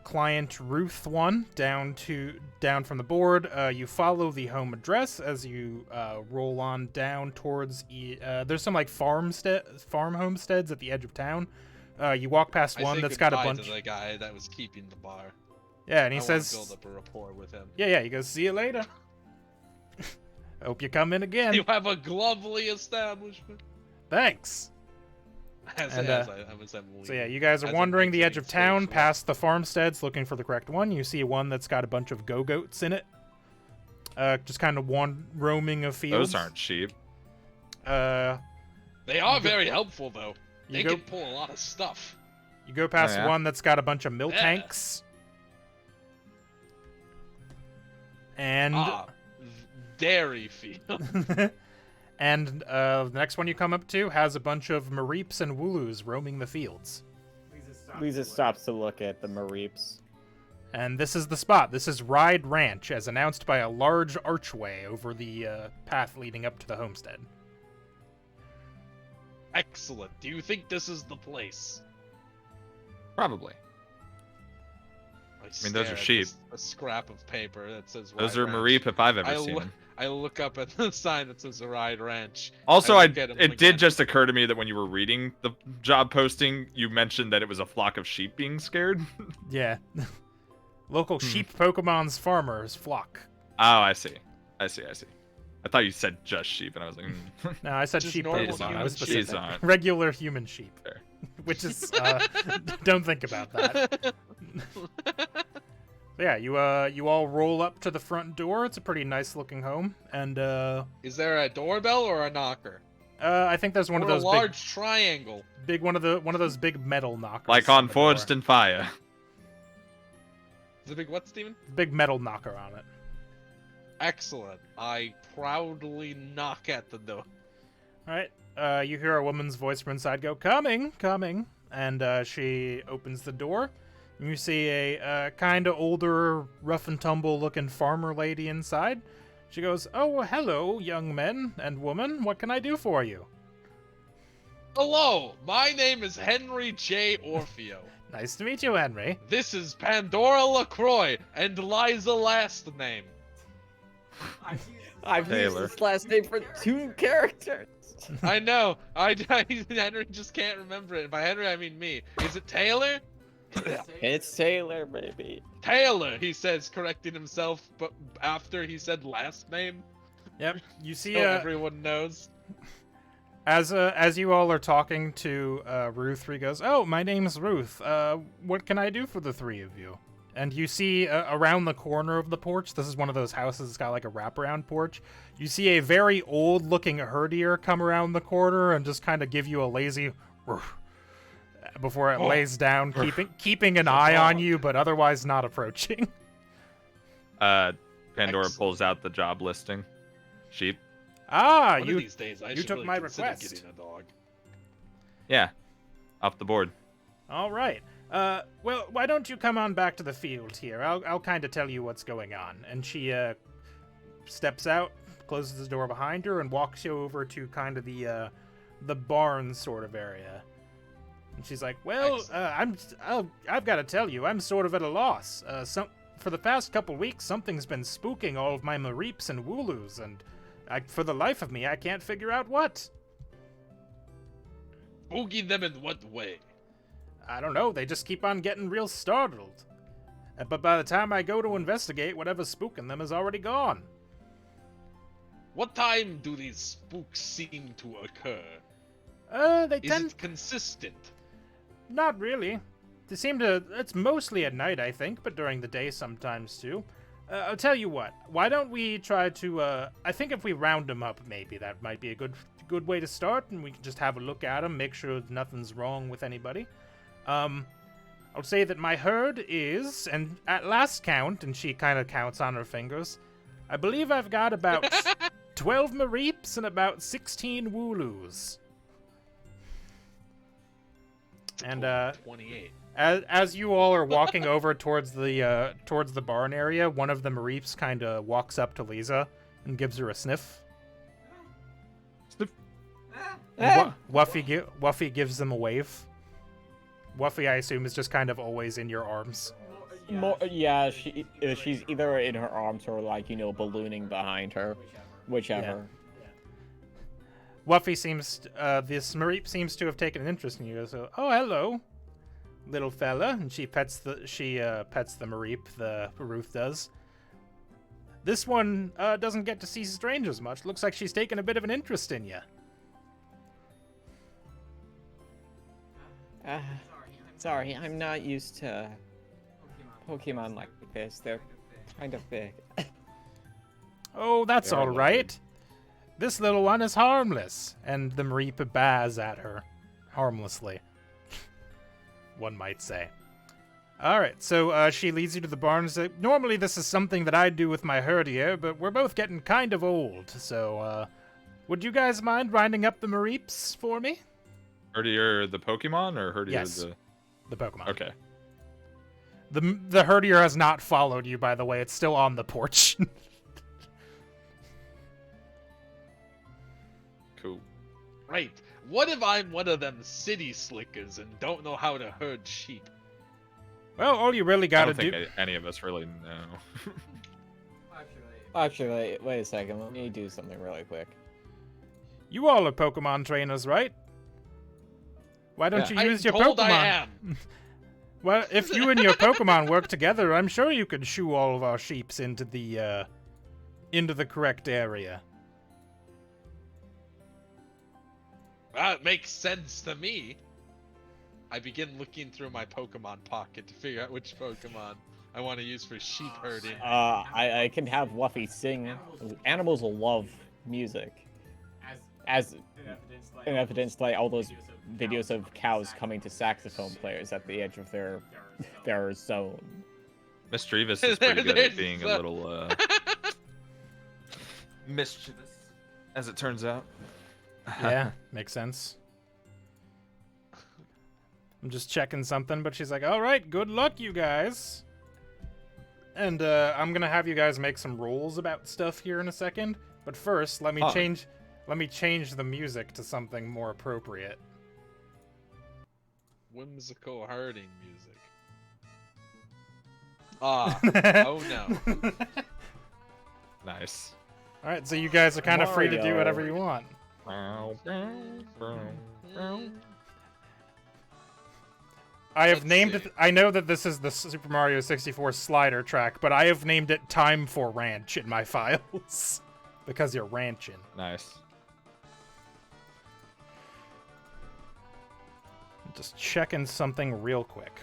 client Ruth one down from the board. You follow the home address as you roll on down towards. There's some like farm homesteads at the edge of town. You walk past I one say that's got a goodbye bunch. to the guy that was keeping the bar. Yeah, and he I wanna says, build up a rapport with him. "Yeah." He goes, "See you later. Hope you come in again. You have a lovely establishment. Thanks." As And, I'm So leaving. yeah, you guys are As I'm wandering the edge exiting of town, stage past the farmsteads, looking for the correct one. You see one that's got a bunch of go-goats in it. just kind of roaming a field. Those aren't sheep. They are very helpful though. They go- can pull a lot of stuff. You go past yeah? one that's got a bunch of milk Yeah. tanks. And Dairy field. and the next one you come up to has a bunch of Mareeps and Wooloos roaming the fields. Liza stops to look at the Mareeps. And this is the spot. This is Ride Ranch, as announced by a large archway over the path leading up to the homestead. Excellent. Do you think this is the place? Probably. I mean, those stare are at sheep. A scrap of paper that says Those Ride are Ranch. Mareep if I've ever seen them. I look up at the sign that says Ride Ranch. Also, I look at 'em it again. did just occur to me that when you were reading the job posting, you mentioned that it was a flock of sheep being scared. Yeah. Local sheep Pokemon's farmers flock. Oh, I see. I thought you said just sheep, and I was like, No, I said Just sheep normal Pokemon. I human was sheep. specific. These aren't. Regular human sheep. Fair. Which is, don't think about that. Yeah, you all roll up to the front door. It's a pretty nice looking home, and Is there a doorbell or a knocker? I think there's one or of those a large triangle? big one of those big metal knockers. like on the Forged door. in Fire. Is it big what, Steven? Big metal knocker on it. Excellent. I proudly knock at the door. All right. You hear a woman's voice from inside go, "Coming, coming," and she opens the door. And you see a kind of older, rough and tumble looking farmer lady inside. She goes, "Oh, hello, young men and woman. What can I do for you?" Hello, my name is Henry J. Orfeo. Nice to meet you, Henry. This is Pandora LaCroix and Liza last name. I've Taylor. used this last name for 2 characters. I know. Henry just can't remember it. By Henry, I mean me. Is it Taylor? It's Taylor, baby. Taylor, he says, correcting himself, but after he said last name, Yep. You see, so everyone knows. as you all are talking to Ruth, he goes, "Oh, my name's Ruth. What can I do for the three of you?" And you see around the corner of the porch, this is one of those houses that's got like a wraparound porch. You see a very old-looking herdier come around the corner and just kind of give you a lazy "Roof," before it lays down, keeping an eye on you, but otherwise not approaching. Pandora Excellent. pulls out the job listing. Sheep. Ah, One of these days, I you should took really my consider request. getting a dog. Yeah. Off the board. All right. Well, why don't you come on back to the field here? I'll kind of tell you what's going on. And she steps out, closes the door behind her, and walks you over to kind of the barn sort of area. And she's like, "Well, I've got to tell you, I'm sort of at a loss. For the past couple weeks, something's been spooking all of my Mareeps and Wooloos, and for the life of me, I can't figure out what. Spooking them in what way? I don't know, they just keep on getting real startled. But by the time I go to investigate, whatever's spooking them is already gone." What time do these spooks seem to occur? They Is tend... it consistent? Not really. They seem to... It's mostly at night, I think, but during the day sometimes, too. I'll tell you what. Why don't we try to, I think if we round them up, maybe that might be a good way to start, and we can just have a look at them, make sure nothing's wrong with anybody. I'll say that my herd is, and at last count, and she kind of counts on her fingers, I believe I've got about 12 Mareeps and about 16 Wooloos. And, 28. As you all are walking over towards the barn area, one of the Mareeps kind of walks up to Liza and gives her a sniff. Sniff. Wuffy gives them a wave. Wuffy, I assume, is just kind of always in your arms. Yeah, she's either in her arms or ballooning behind her, whichever. Wuffy seems, this Mareep seems to have taken an interest in you. So, "Oh, hello, little fella," and she pets the Mareep. The Ruth does. This one doesn't get to see strangers much. Looks like she's taken a bit of an interest in you. Sorry, I'm not used to Pokemon like this. They're kind of big. Oh, that's They're all lovely. right. This little one is harmless. And the Mareep bows at her. Harmlessly. One might say. Alright, so she leads you to the barn and says, normally this is something that I do with my herdier, but we're both getting kind of old, so, would you guys mind winding up the Mareeps for me? Herdier the Pokemon or Herdier Yes. the... The Pokemon. Okay. The herdier has not followed you, by the way. It's still on the porch. Cool. Right. What if I'm one of them city slickers and don't know how to herd sheep? Well, all you really I gotta don't do... think any of us really know. Actually, wait a second. Let me do something really quick. You all are Pokemon trainers, right? Why don't Yeah. you use I'm your told Pokemon? I am. Well, if you and your Pokemon work together, I'm sure you could shoo all of our sheeps into the correct area. That makes sense to me. I begin looking through my Pokemon pocket to figure out which Pokemon I want to use for sheep herding. I can have Wuffy sing. Animals will love music. As in evidence by all those videos of cows coming to saxophone players at the edge of their zone. Mischievous is pretty good at being a little mischievous, as it turns out. Yeah, makes sense. I'm just checking something, but she's like, all right, good luck, you guys. And I'm going to have you guys make some rolls about stuff here in a second. But first, let me change the music to something more appropriate. Whimsical herding music. Ah, oh no. Nice. All right, so you guys are kind of free to do Mario. whatever you want. I have Let's named see. it. I know that this is the Super Mario 64 slider track, but I have named it Time for Ranch in my files because you're ranching. Nice. Just checking something real quick.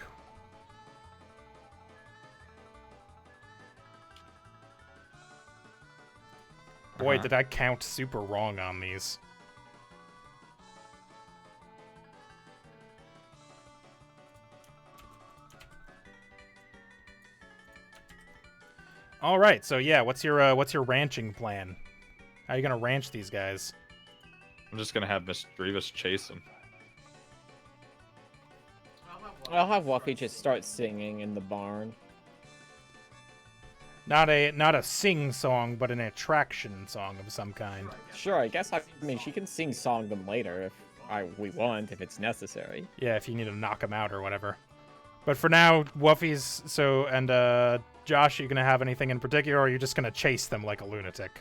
Boy, Uh-huh. did I count super wrong on these. All right, so yeah, what's your ranching plan? How are you gonna ranch these guys? I'm just gonna have Mischievous chase him. I'll have Wuffy just start singing in the barn. Not a sing song, but an attraction song of some kind. Sure, I guess she can sing song them later if we want, if it's necessary. Yeah, if you need to knock them out or whatever. But for now, Wuffy's Josh, are you gonna have anything in particular, or are you just gonna chase them like a lunatic?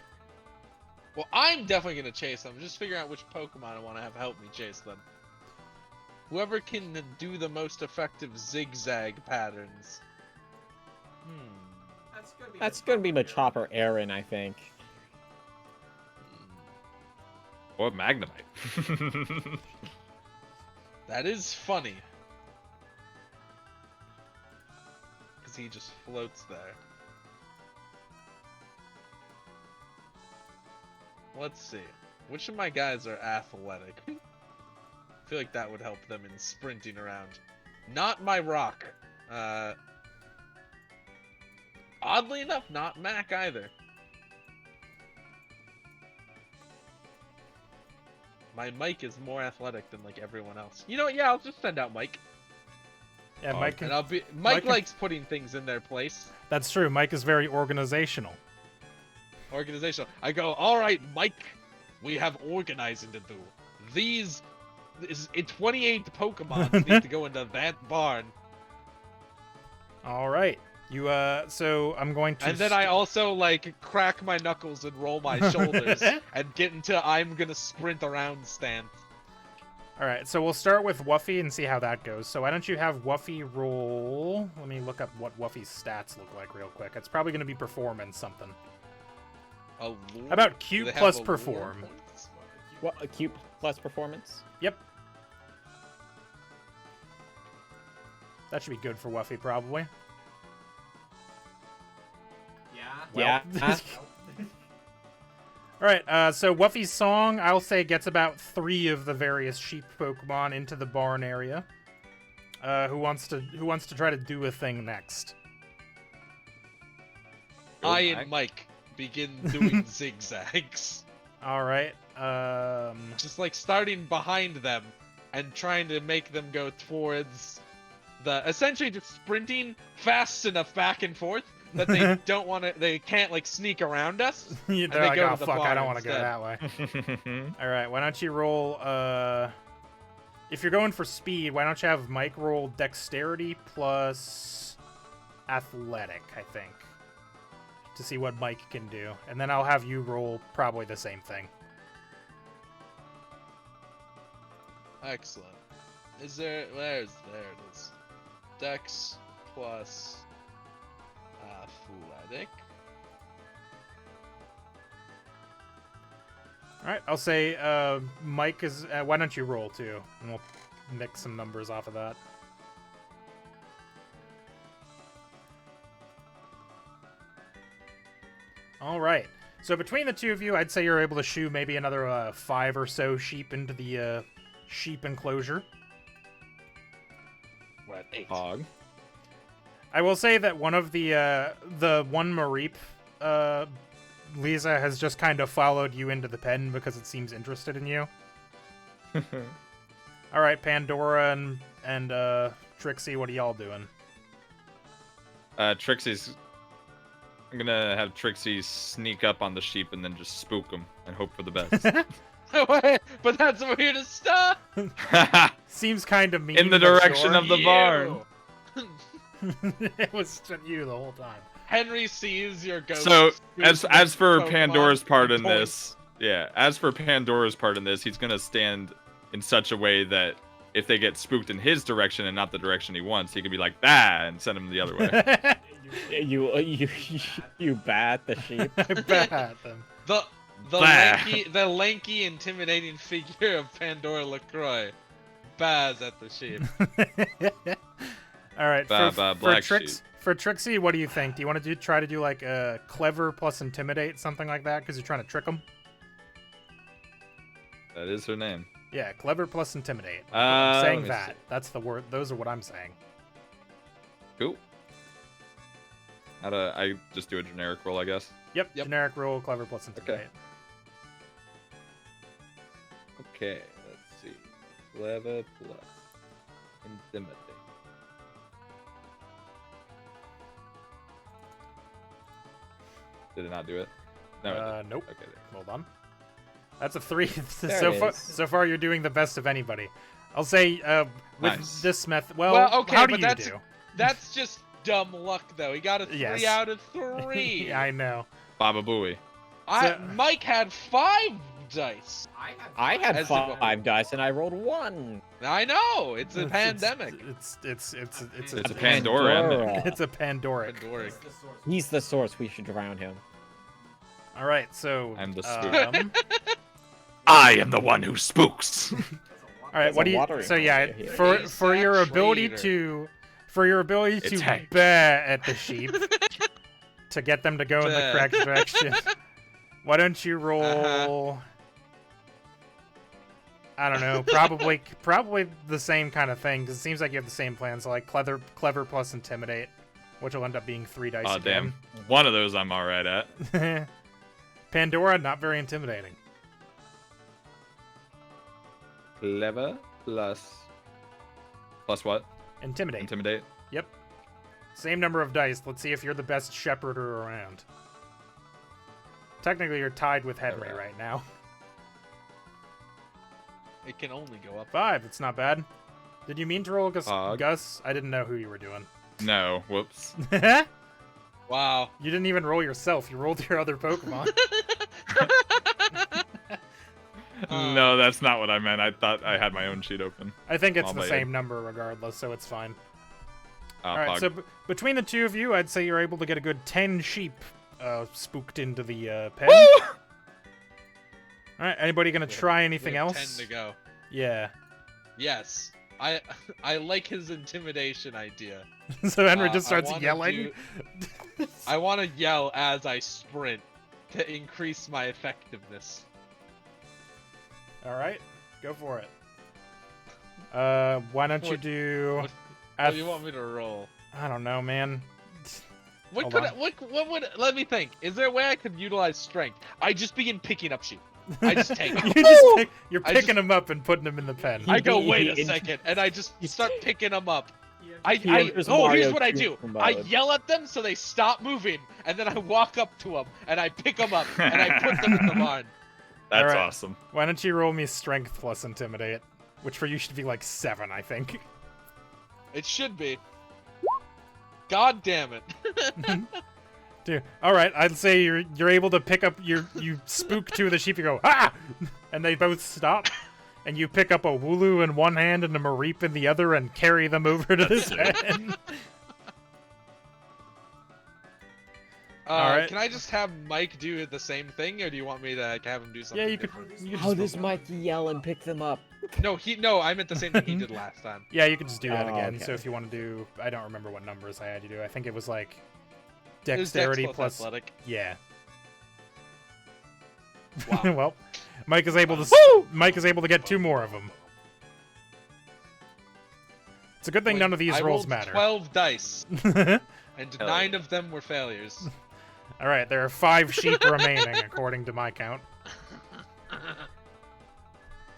Well, I'm definitely gonna chase them. Just figuring out which Pokemon I want to have help me chase them. Whoever can do the most effective zigzag patterns. That's gonna be Machopper Aaron, I think. Or Magnemite. That is funny. Because he just floats there. Let's see. Which of my guys are athletic? I feel like that would help them in sprinting around. Not my rock. Oddly enough, not Mac either. My Mike is more athletic than like everyone else. You know what? Yeah, I'll just send out Mike. Yeah, Oh, Mike. And I'll be Mike- Mike likes putting things in their place. That's true. Mike is very organizational. Organizational. I go, all right, Mike, we have organizing to do. These 28 Pokemon need to go into that barn. All right. You so I'm going to. And then I also like crack my knuckles and roll my shoulders and get into I'm gonna sprint around stance. All right. So we'll start with Wuffy and see how that goes. So why don't you have Wuffy roll? Let me look up what Wuffy's stats look like real quick. It's probably going to be performance something. A lure? How about Do cute they have plus a lure perform? points? What, a cute plus performance? Yep. That should be good for Wuffy, probably. Yeah. All right, so Wuffy's song, I'll say, gets about 3 of the various sheep Pokemon into the barn area. Who wants to try to do a thing next? I and Mike begin doing zigzags. All right. Just like starting behind them and trying to make them go towards essentially just sprinting fast enough back and forth that they they can't like sneak around us. They're they like, go oh to the fuck, I barn don't want to go instead." that way. All right, why don't you roll? If you're going for speed, why don't you have Mike roll dexterity plus athletic, I think, to see what Mike can do, and then I'll have you roll probably the same thing. Excellent. There it is. Dex plus athletic. All right, I'll say Mike is. Why don't you roll too, and we'll mix some numbers off of that. All right. So between the two of you, I'd say you're able to shoo maybe another 5 or so sheep into the sheep enclosure. We're at 8. Hog. I will say that one of the one Mareep, Liza has just kind of followed you into the pen because it seems interested in you. All right, Pandora and Trixie, what are y'all doing? Trixie's. I'm gonna have Trixie sneak up on the sheep and then just spook them and hope for the best. Wait, but that's where to stop. Seems kind of mean. In the but direction sure. of the barn. It was you the whole time. Henry sees your ghost. So as for Pokemon Pandora's part in toys. this, yeah, as for Pandora's part in this, he's gonna stand in such a way that if they get spooked in his direction and not the direction he wants, he can be like, "Ah," and send them the other way. You bat the sheep. I bet at them. The lanky, intimidating figure of Pandora LaCroix baz at the sheep. All right, Black sheep. for Trixie, what do you think? Do you want to try to do like a clever plus intimidate, something like that, because you're trying to trick them? That is her name. Yeah, clever plus intimidate. Let I'm saying me that. see. That's the word. Those are what I'm saying. Cool. I just do a generic roll, I guess. Yep. Yep. Generic roll, clever plus intimidate. Okay, let's see. Clever plus intimidate. Did it not do it? No, it didn't. Nope. Okay, there. Hold on. That's a 3. There so it far, is. so far you're doing the best of anybody. I'll say with Nice. this method. Well, okay, how do but you that's- do? That's just dumb luck, though. He got a 3 Yes. out of 3. I know. Baba Booey. So- Mike had 5 dice. I had As did 5 dice and I rolled 1. I know. It's a pandemic. It's It's a Pandora ending. It's a Pandoric. Pandoric. He's the source. We should drown him. All right, so I'm the spook. I am the one who spooks. all right, That's what a do you? watering So yeah, hole here. for ASAP your ability trader. to It's Hank. bet at the sheep to get them to go in the Bah. correct direction. Why don't you roll? Uh-huh. I don't know. Probably the same kind of thing because it seems like you have the same plan. So like clever plus intimidate, which will end up being 3 dice. Oh, damn. One of those I'm alright at. Damn. Pandora, not very intimidating. Clever plus. Plus what? Intimidate. Intimidate? Yep. Same number of dice. Let's see if you're the best shepherder around. Technically, you're tied with Henry Alright. right now. It can only go up. 5. It's not bad. Did you mean to roll Hog. Gus? I didn't know who you were doing. No. Whoops. You Wow. didn't even roll yourself. You rolled your other Pokemon. No, that's not what I meant. I thought I had my own sheet open. I think it's All the by same number regardless, so it's fine. Ah, All right, Pog. so between the two of you, I'd say you're able to get a good 10 sheep spooked into the pen. All right, anybody gonna try anything We have else? 10 to go. Yeah. Yes. I like his intimidation idea. So Henry just I starts wanna yelling. I want to yell as I sprint. to increase my effectiveness. All right, go for it. Why don't you do? What do you want me to roll? I don't know, man. What Hold could on. I, what would let me think? Is there a way I could utilize strength? I just begin picking up sheep. I just take them. You're I picking just- them up and putting them in the pen. I go, He- wait he a second, and I just start picking them up. He enters Mario Here's what I do. 2 I mode. yell at them so they stop moving, and then I walk up to them and I pick them up and I put them in the barn. That's Alright. awesome. Why don't you roll me strength plus intimidate, which for you should be like 7, I think. It should be. God damn it. Dude, all right, I'd say you're able to pick up you spook 2 of the sheep. You go ah, and they both stop, and you pick up a Wooloo in one hand and a Mareep in the other, and carry them over to this pen. Alright. Can I just have Mike do the same thing, or do you want me to like, have him do something? Yeah, you could. different? You could How just, does Mike yell and pick them up? No, I meant the same thing he did last time. yeah, you could just do that Oh, again. okay. So if you want to do, I don't remember what numbers I had you do. I think it was like It was Dex dexterity plus. athletic. Yeah. Wow. Well, Mike is able to. Mike is able to get 2 more of them. It's a good thing Wait, none of these I rolls rolled matter. 12 dice, and Hell 9 of them were failures. All right, there are 5 sheep remaining, according to my count.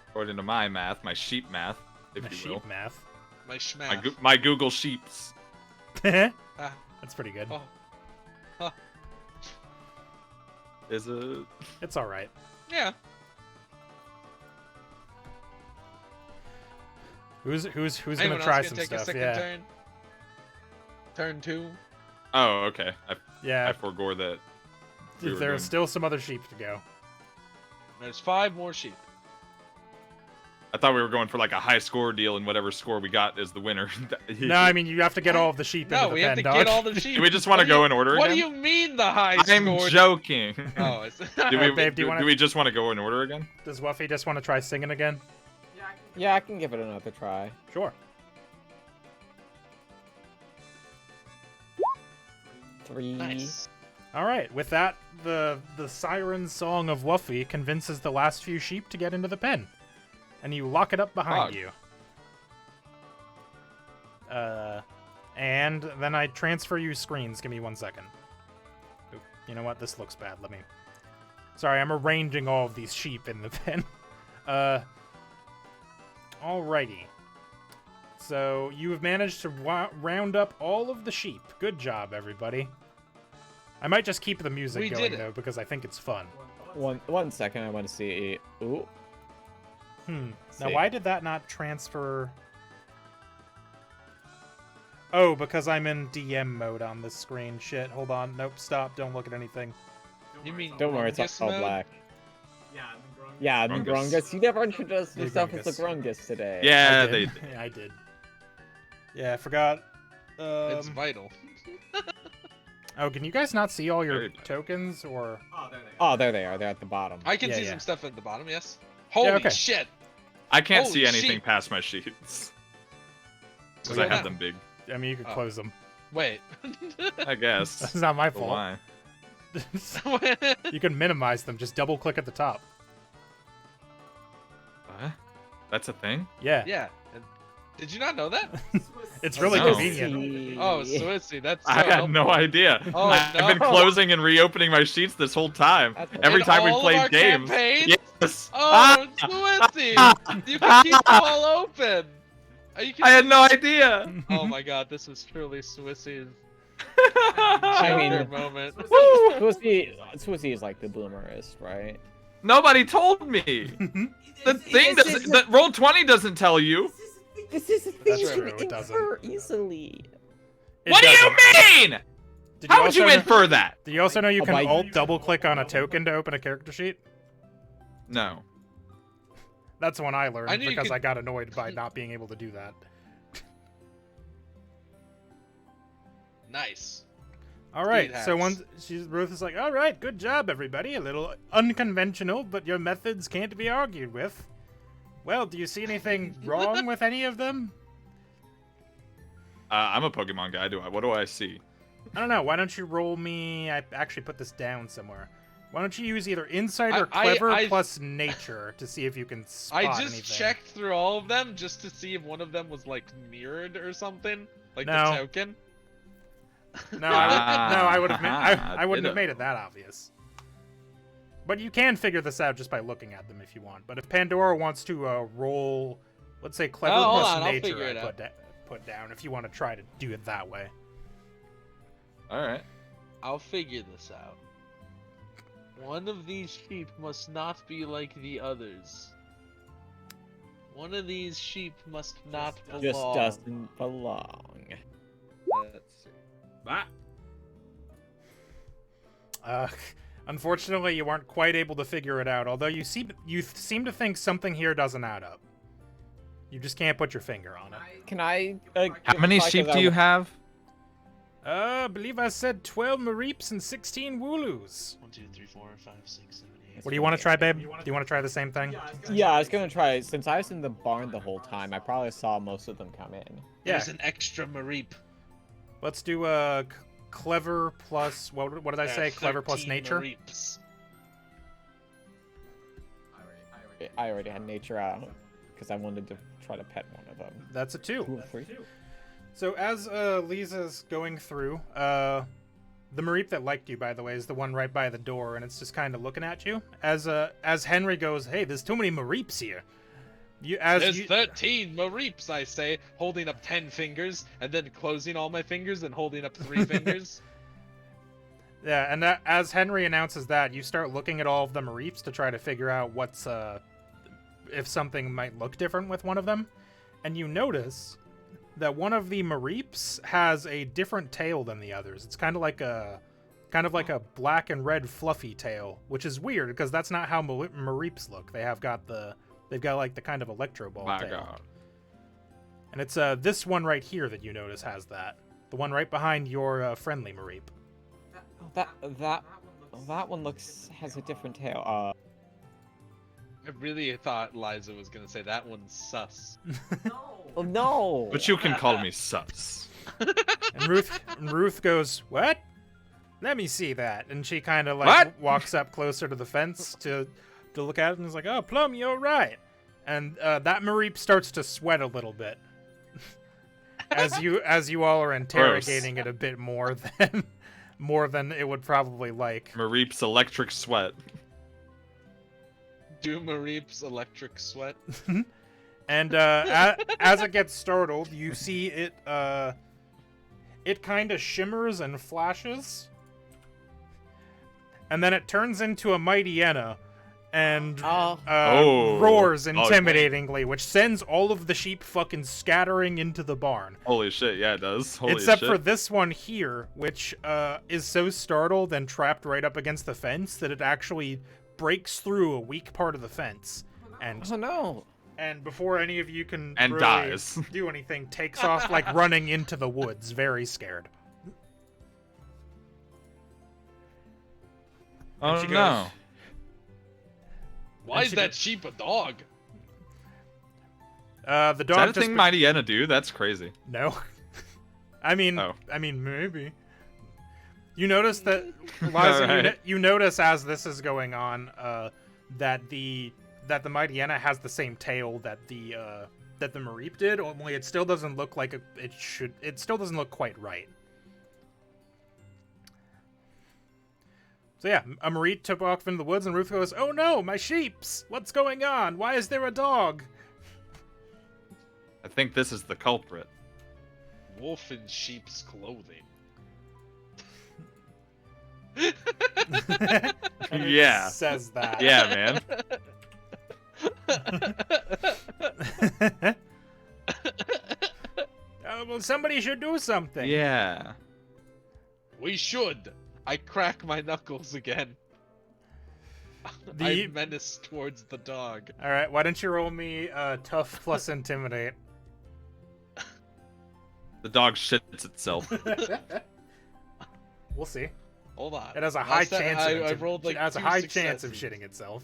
According to my math, my sheep math, if The you will. sheep math. My schmaff. My Google Sheeps. That's Ah. pretty good. Oh, Is a It's all right. yeah. Who's Anyone gonna else try gonna some take a stuff? second Yeah, turn? Turn 2. Oh, okay. I yeah. forgot that. we were There are doing- still some other sheep to go. There's 5 more sheep. I thought we were going for like a high score deal, and whatever score we got is the winner. No, I mean you have to get all of the sheep No, into the we pen, have to dog. get all the sheep. Do we just want to What do go you- in order What again? do you mean the high I'm score? joking. Oh, it's... do we, Babe, do you wanna- do we just want to go in order again? Does Wuffy just want to try singing again? Yeah, I can give it another try. Sure. 3. Nice. All right. With that, the siren song of Wuffy convinces the last few sheep to get into the pen, and you lock it up behind Fog. you. And then I transfer you screens. Give me 1 second. Oop, you know what? This looks bad. Let me. Sorry, I'm arranging all of these sheep in the pen. Alrighty. So you have managed to round up all of the sheep. Good job, everybody. I might just keep the music We going did it. though because I think it's fun. One second, I want to see. Ooh. Now See. why did that not transfer? Oh, because I'm in DM mode on this screen. Shit. Hold on. Nope. Stop. Don't look at anything. You mean Don't worry, Grungus it's all mode? black. Yeah, the Grungus. Grungus. You never introduced The yourself as the Grungus. Grungus today. Yeah, I they did. Yeah, I did. Yeah, I forgot. It's vital. Oh, can you guys not see all your Very bad. tokens or? Oh, there they are. They're at the bottom. I can Yeah, see yeah. some stuff at the bottom, yes. Holy okay. shit! I can't Holy see anything sheep. past my sheets. Because Well, I have yeah. them big. I mean, you could Oh. close them. Wait. I guess. That's not my But fault. why? You can minimize them. Just double click at the top. What? That's a thing? Yeah. Yeah. Did you not know that? It's really No. convenient. Oh, Swissy, that's so I had no helpful. idea. Oh, I've been no. closing and reopening my sheets this whole time. That's- Every In time we all of played our games. campaigns? Yes. Oh, Swissy! You can keep them all open! You can I had no idea. Oh my god, this is truly Swissy's I mean- Joker moment. Swissy is like the boomerist, right? Nobody told me. The thing doesn't. The Roll20 doesn't tell you. This is a thing That's you true, can it doesn't. infer easily. It What do you doesn't. mean? Did How would you also know- infer that? Do you also know you Oh, can by- alt double click on a token to open a character sheet? No. That's one I learned I knew you because could- I got annoyed by not being able to do that. Nice. All right, Speed so hacks. Ruth is like, all right, good job, everybody. A little unconventional, but your methods can't be argued with. Well, do you see anything wrong with any of them? I'm a Pokemon guy. What do I see? I don't know. Why don't you roll me? I actually put this down somewhere. Why don't you use either insight or I- clever I- plus nature to see if you can spot I just anything? checked through all of them just to see if one of them was like mirrored or something, like No. the token. No, I would have. I wouldn't have Ditto. made it that obvious. But you can figure this out just by looking at them if you want. But if Pandora wants to roll, let's say clever Oh, hold plus on, I'll nature, figure it I out. put down if you want to try to do it that way. All right. I'll figure this out. One of these sheep must not be like the others. One of these sheep must not belong. Just doesn't belong. Let's see. Unfortunately, you weren't quite able to figure it out. Although you seem to think something here doesn't add up. You just can't put your finger on it. Can I? How many try, sheep 'cause do you have? I believe I said 12 Mareeps and 16 Wooloos. 1, 2, 3, 4, 5, 6, 7, 8. What do you want to try, babe? Do you want to try the same thing? Yeah, I was gonna try. Since I was in the barn the whole time, I probably saw most of them come in. Yeah. There's an extra Mareep. Let's do clever plus what did I There are say? Clever plus 13 nature. Mareeps. I already had nature out because I wanted to try to pet one of them. That's a 2. 2 or 3. So as Liza's going through, the Mareep that liked you, by the way, is the one right by the door, and it's just kind of looking at you. As Henry goes, "Hey, there's too many Mareeps here." There's 13 Mareeps, I say, holding up 10 fingers, and then closing all my fingers and holding up 3 fingers. Yeah, and as Henry announces that, you start looking at all of the Mareeps to try to figure out what's if something might look different with one of them, and you notice that one of the Mareeps has a different tail than the others. It's kind of like a black and red fluffy tail, which is weird because that's not how Mareeps look. They've got like the kind of electro ball My tail. God. And it's this one right here that you notice has that. The one right behind your friendly Mareep. That one has a different tail. I really thought Liza was gonna say that one's sus. Oh no! But you can call me sus. And Ruth goes, "What? Let me see that." And she kind of like What? walks up closer to the fence to look at it and is like, "Oh, Plum, you're right." And that Mareep starts to sweat a little bit as you all are interrogating it a bit more than it would probably like. Mareep's electric sweat. Do Mareep's electric sweat? And as it gets startled, you see it kind of shimmers and flashes, and then it turns into a mighty Enna and roars intimidatingly, which sends all of the sheep fucking scattering into the barn. Holy shit, yeah, it does. Holy Except shit. for this one here, which is so startled and trapped right up against the fence that it actually breaks through a weak part of the fence. And Oh no! and before any of you can And really dies. do anything, takes off like running into the woods, very scared. Oh she no. goes- Why And is she that goes- sheep a dog? The Is that dog a just thing Mighty Enna do? That's crazy. no. I mean, Oh. Maybe. You notice that, Liza, Alright. you notice as this is going on, that the Mighty Enna has the same tail that the Mareep did, only it still doesn't look like it should. It still doesn't look quite right. So yeah, a Mareep took off into the woods, and Ruth goes, "Oh no, my sheeps! What's going on? Why is there a dog?" I think this is the culprit. Wolf in sheep's clothing. And it Yeah. says that. Yeah, man. Well, somebody should do something. Yeah. We should. I crack my knuckles again. The- I menace towards the dog. All right, why don't you roll me tough plus intimidate? The dog shits itself. We'll see. Hold on. It has a high Last time chance. I rolled like it has a 2 high chance of successes. shitting itself.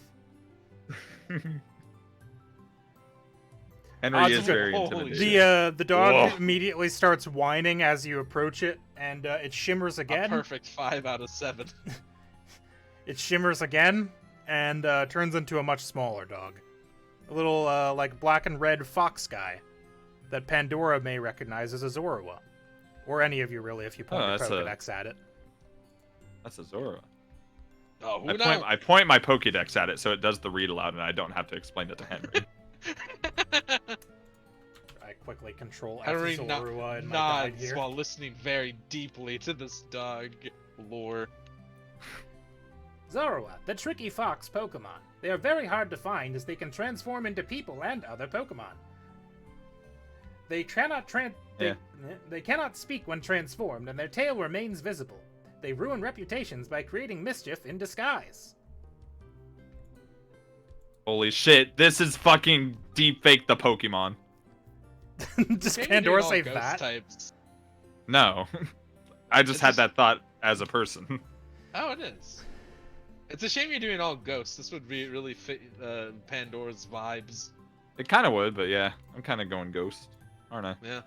Henry Odds is are very holy intimidating. The dog Whoa. immediately starts whining as you approach it, and it shimmers A again. perfect 5 out of 7. It shimmers again and turns into a much smaller dog. A little, like, black and red fox guy that Pandora may recognize as a Zorua. Or any of you, really, if you point your Pokedex at it. That's a Zora. Oh, who I point my Pokédex at it so it does the read aloud and I don't have to explain it to Henry. I quickly control F Henry Zorua in my guide nods here. while listening very deeply to this dog lore. Zorua, the tricky fox Pokemon. They are very hard to find as they can transform into people and other Pokemon. They cannot they cannot speak when transformed, and their tail remains visible. They ruin reputations by creating mischief in disguise. Holy shit, this is fucking deepfake the Pokemon. Does Maybe Pandora doing all say ghost that? Types. No. I just It's had just- that thought as a person. Oh, it is. It's a shame you're doing all ghosts. This would be really fit Pandora's vibes. It kind of would, but yeah, I'm kind of going ghost, aren't I? Yeah.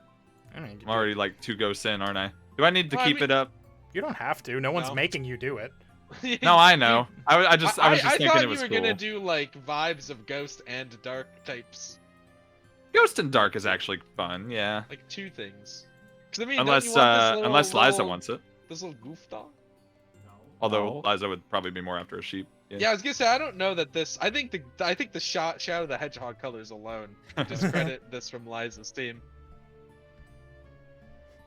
I mean, I'm already like 2 ghosts in, aren't I? Do I need to Well, I keep mean- it up? you don't have to. No one's No. making you do it. No, I know. I was just thinking thought it was you were cool. gonna do like vibes of ghost and dark types, Ghost and Dark is actually fun, yeah. like 2 things. 'Cause I mean, Unless don't you want this little, unless Liza little- wants it. this little goof dog. Although No. Liza would probably be more after a sheep. Yeah, I was gonna say I don't know that this. I think the Shadow the Hedgehog colors alone discredit this from Liza's team.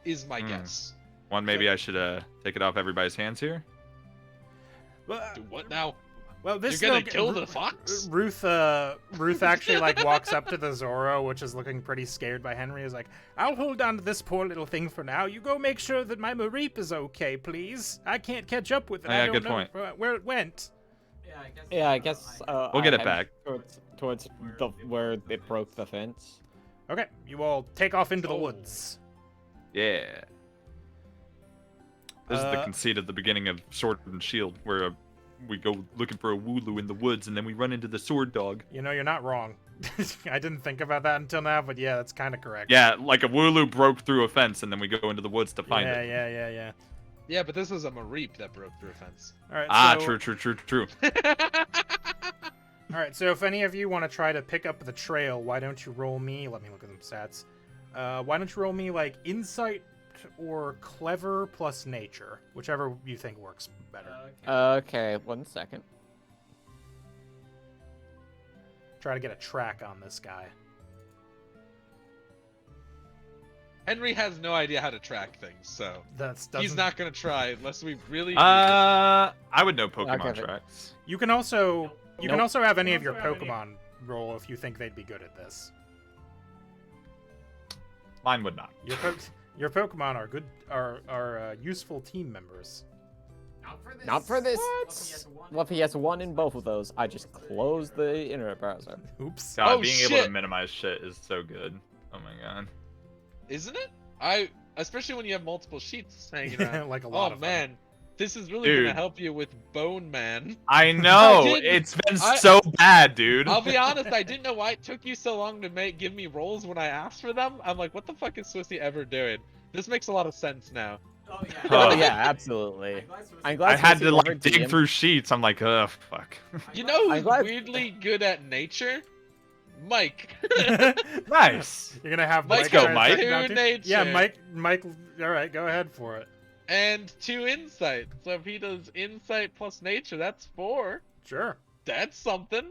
Is my Hmm. guess. One, maybe I should take it off everybody's hands here. Well, Do what now? well, this You're gonna little- kill the fox? Ruth actually like walks up to the Zoro, which is looking pretty scared by Henry. Is like, I'll hold on to this poor little thing for now. You go make sure that my Mareep is okay, please. I can't catch up with it. Oh, yeah, I don't good know point. where it went. Yeah, I guess. We'll get I it head back. towards where it broke the fence. Okay, you all take off into the Oh. woods. Yeah. This is the Uh, conceit at the beginning of Sword and Shield, where we go looking for a Wooloo in the woods, and then we run into the sword dog. You know, you're not wrong. I didn't think about that until now, but yeah, that's kind of correct. Yeah, like a Wooloo broke through a fence, and then we go into the woods to find yeah, it. yeah. Yeah, but this is a Mareep that broke through a fence. All right. Ah, so, true. All right, so if any of you want to try to pick up the trail, why don't you roll me? Let me look at some stats. Why don't you roll me like insight or clever plus nature, whichever you think works better. Okay, 1 second. Try to get a track on this guy. Henry has no idea how to track things, so That's he's not gonna try unless we really. I would know Pokemon Okay. tracks. You can also Nope. have any of your Pokemon roll if you think they'd be good at this. Mine would not. Your Pokemon are good are useful team members. Not for this. Fluffy has 1 in both of those. I just closed the internet browser. Oops. God, Oh, being able to shit. minimize shit is so good. Oh my god. Isn't it? Especially when you have multiple sheets hanging around. Like a lot Oh of them. man, this is really Dude. gonna help you with Bone Man. I know! didn't- It's been I- so bad, dude. I'll be honest, I didn't know why it took you so long to give me rolls when I asked for them. I'm like, what the fuck is Swissy ever doing? This makes a lot of sense now. Oh Huh. yeah, absolutely. I'm I glad had Swissy to like never dig DM'd. through sheets. I'm like, ugh, fuck. You know I'm who's glad- weirdly good at nature? Mike. Nice. You're gonna have Let's Mike go, try to Mike. track it down To too? nature. Yeah, Mike. All right, go ahead for it. And 2 insight. So if he does insight plus nature, that's 4. Sure. That's something.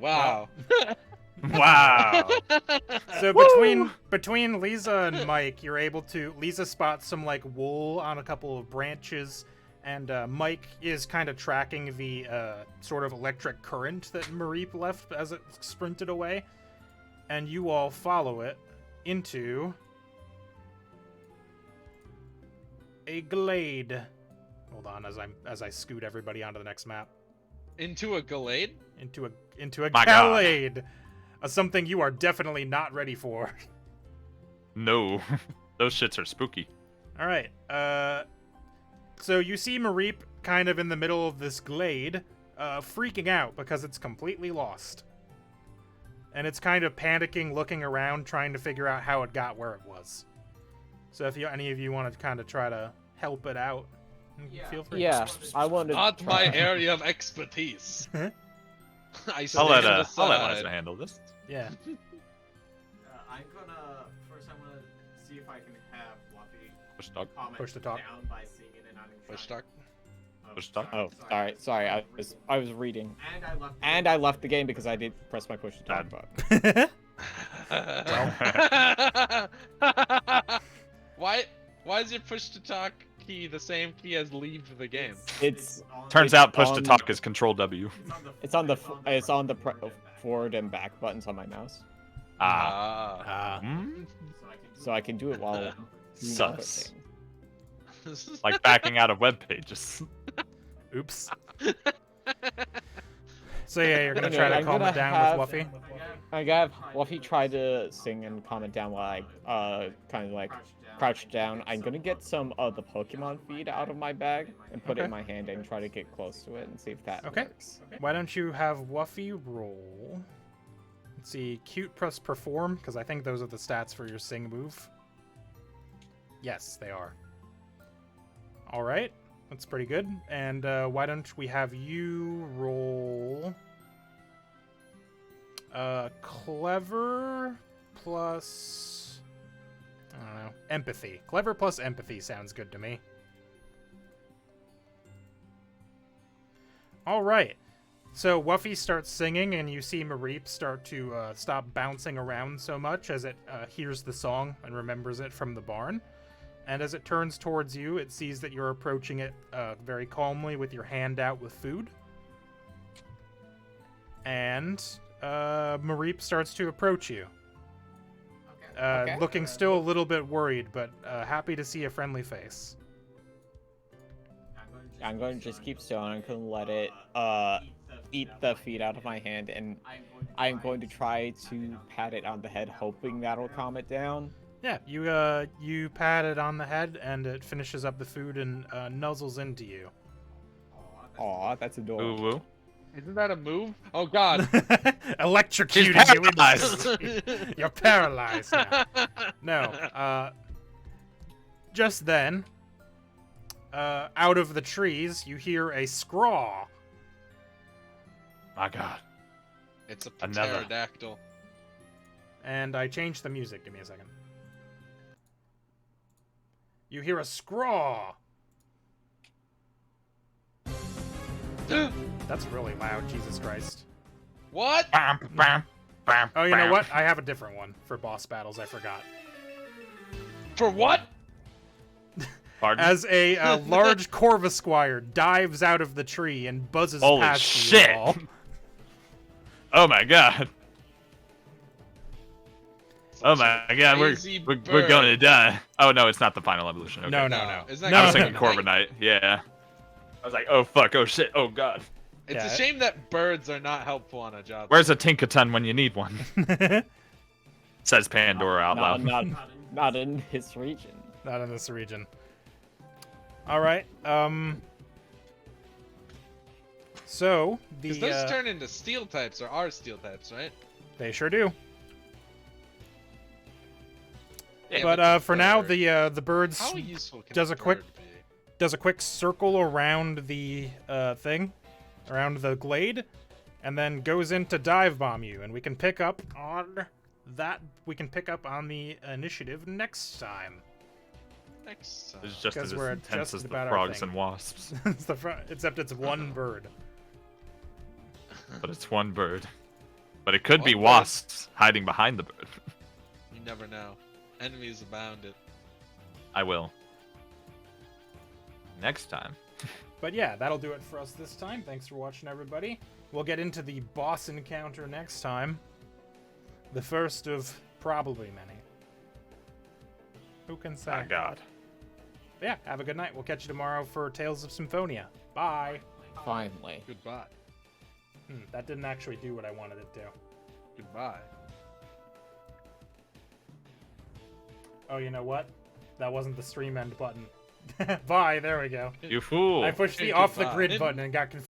Wow. Wow. So between Liza and Mike, you're able to. Liza spots some like wool on a couple of branches, and Mike is kind of tracking the sort of electric current that Mareep left as it sprinted away, and you all follow it into a glade. Hold on, as I scoot everybody onto the next map. Into a Gallade? Into a My God. glade. Something you are definitely not ready for. No. Those shits are spooky. All right. So you see Mareep kind of in the middle of this glade, freaking out because it's completely lost. And it's kind of panicking, looking around, trying to figure out how it got where it was. So if any of you want to kind of try to help it out. Feel free. Yeah, I want to. Not my area of expertise. I I'll stand let aside. Liza handle this. Yeah. I'm gonna first. I'm gonna see if I can have Fluffy Push talk. comment Push to talk. down by singing and I'm gonna Push try- talk. Push talk. Oh, sorry. I was reading, And I left. and I left the game because I didn't press my push to talk Bad. button. Why is your push to talk key the same key as leave the game? It's Turns It's out push to on- talk is Control W. it's on the forward and back buttons on my mouse, Ah. so I can do it while doing other Sus. things. Like backing out of web pages. Oops. So yeah, you're gonna Anyway, try to I'm calm gonna it down have- with Wuffy. I got Fluffy try to sing and comment down while I kind of like crouch down. I'm gonna get some of the Pokemon feed out of my bag and put it Okay. in my hand and try to get close to it and see if that Okay. works. Why don't you have Wuffy roll? Let's see, cute plus perform, because I think those are the stats for your sing move. Yes, they are. All right, that's pretty good. And why don't we have you roll clever plus, I don't know, empathy. Clever plus empathy sounds good to me. All right. So Wuffy starts singing, and you see Mareep start to stop bouncing around so much as it hears the song and remembers it from the barn. And as it turns towards you, it sees that you're approaching it very calmly with your hand out with food. And Mareep starts to approach you. Okay. Looking still a little bit worried, but happy to see a friendly face. I'm going to just keep still and I'm going to let it eat the feed out of my hand, and I'm going to try to pat it on the head, hoping that'll calm it down. Yeah, you pat it on the head, and it finishes up the food and nuzzles into you. Aw, that's Woo adorable. woo. Isn't that a move? Oh God. Electrocuting She's you into paralyzed. sleep. You're paralyzed now. No, just then, out of the trees, you hear a scrawl. My God. It's a Another. pterodactyl. And I changed the music. Give me a second. You hear a scrawl. That's really loud, Jesus Christ. What? Bam, bam, bam, Oh, you know bam. what? I have a different one for boss battles. I forgot. For what? Pardon? As a large Corvusquire dives out of the tree and buzzes Holy past shit. you all. Oh my God. Oh my God, Crazy we're bird. going to die. Oh no, it's not the final evolution. Okay. No. Isn't that No. I was Corviknight? thinking Corviknight. Yeah. I was like, oh fuck, oh shit, oh God. It's Yeah. a shame that birds are not helpful on a job. Where's a Tinkaton when you need one? Says Pandora out loud. Not in this region. Not in this region. All right. So Because the those turn into steel types or are steel types, right? they sure do. Yeah, But for now, bird. the birds How useful can does a quick- bird be? does a quick circle around the thing, around the glade, and then goes in to dive bomb you. And we can pick up on that. We can pick up on the initiative next time. Next time. It's just Because as we're intense just as the about our frogs thing. and wasps. It's except it's one bird. But it's one bird. But it could be One bird. wasps hiding behind the bird. You never know. Enemies abounded. I will. Next time. But yeah, that'll do it for us this time. Thanks for watching, everybody. We'll get into the boss encounter next time. The first of probably many. Who can say? My God. But yeah, have a good night. We'll catch you tomorrow for Tales of Symphonia. Bye. Finally. Goodbye. That didn't actually do what I wanted it to. Goodbye. Oh, you know what? That wasn't the stream end button. Bye, there we go. You fool. I pushed the Goodbye. off the grid button and got confused.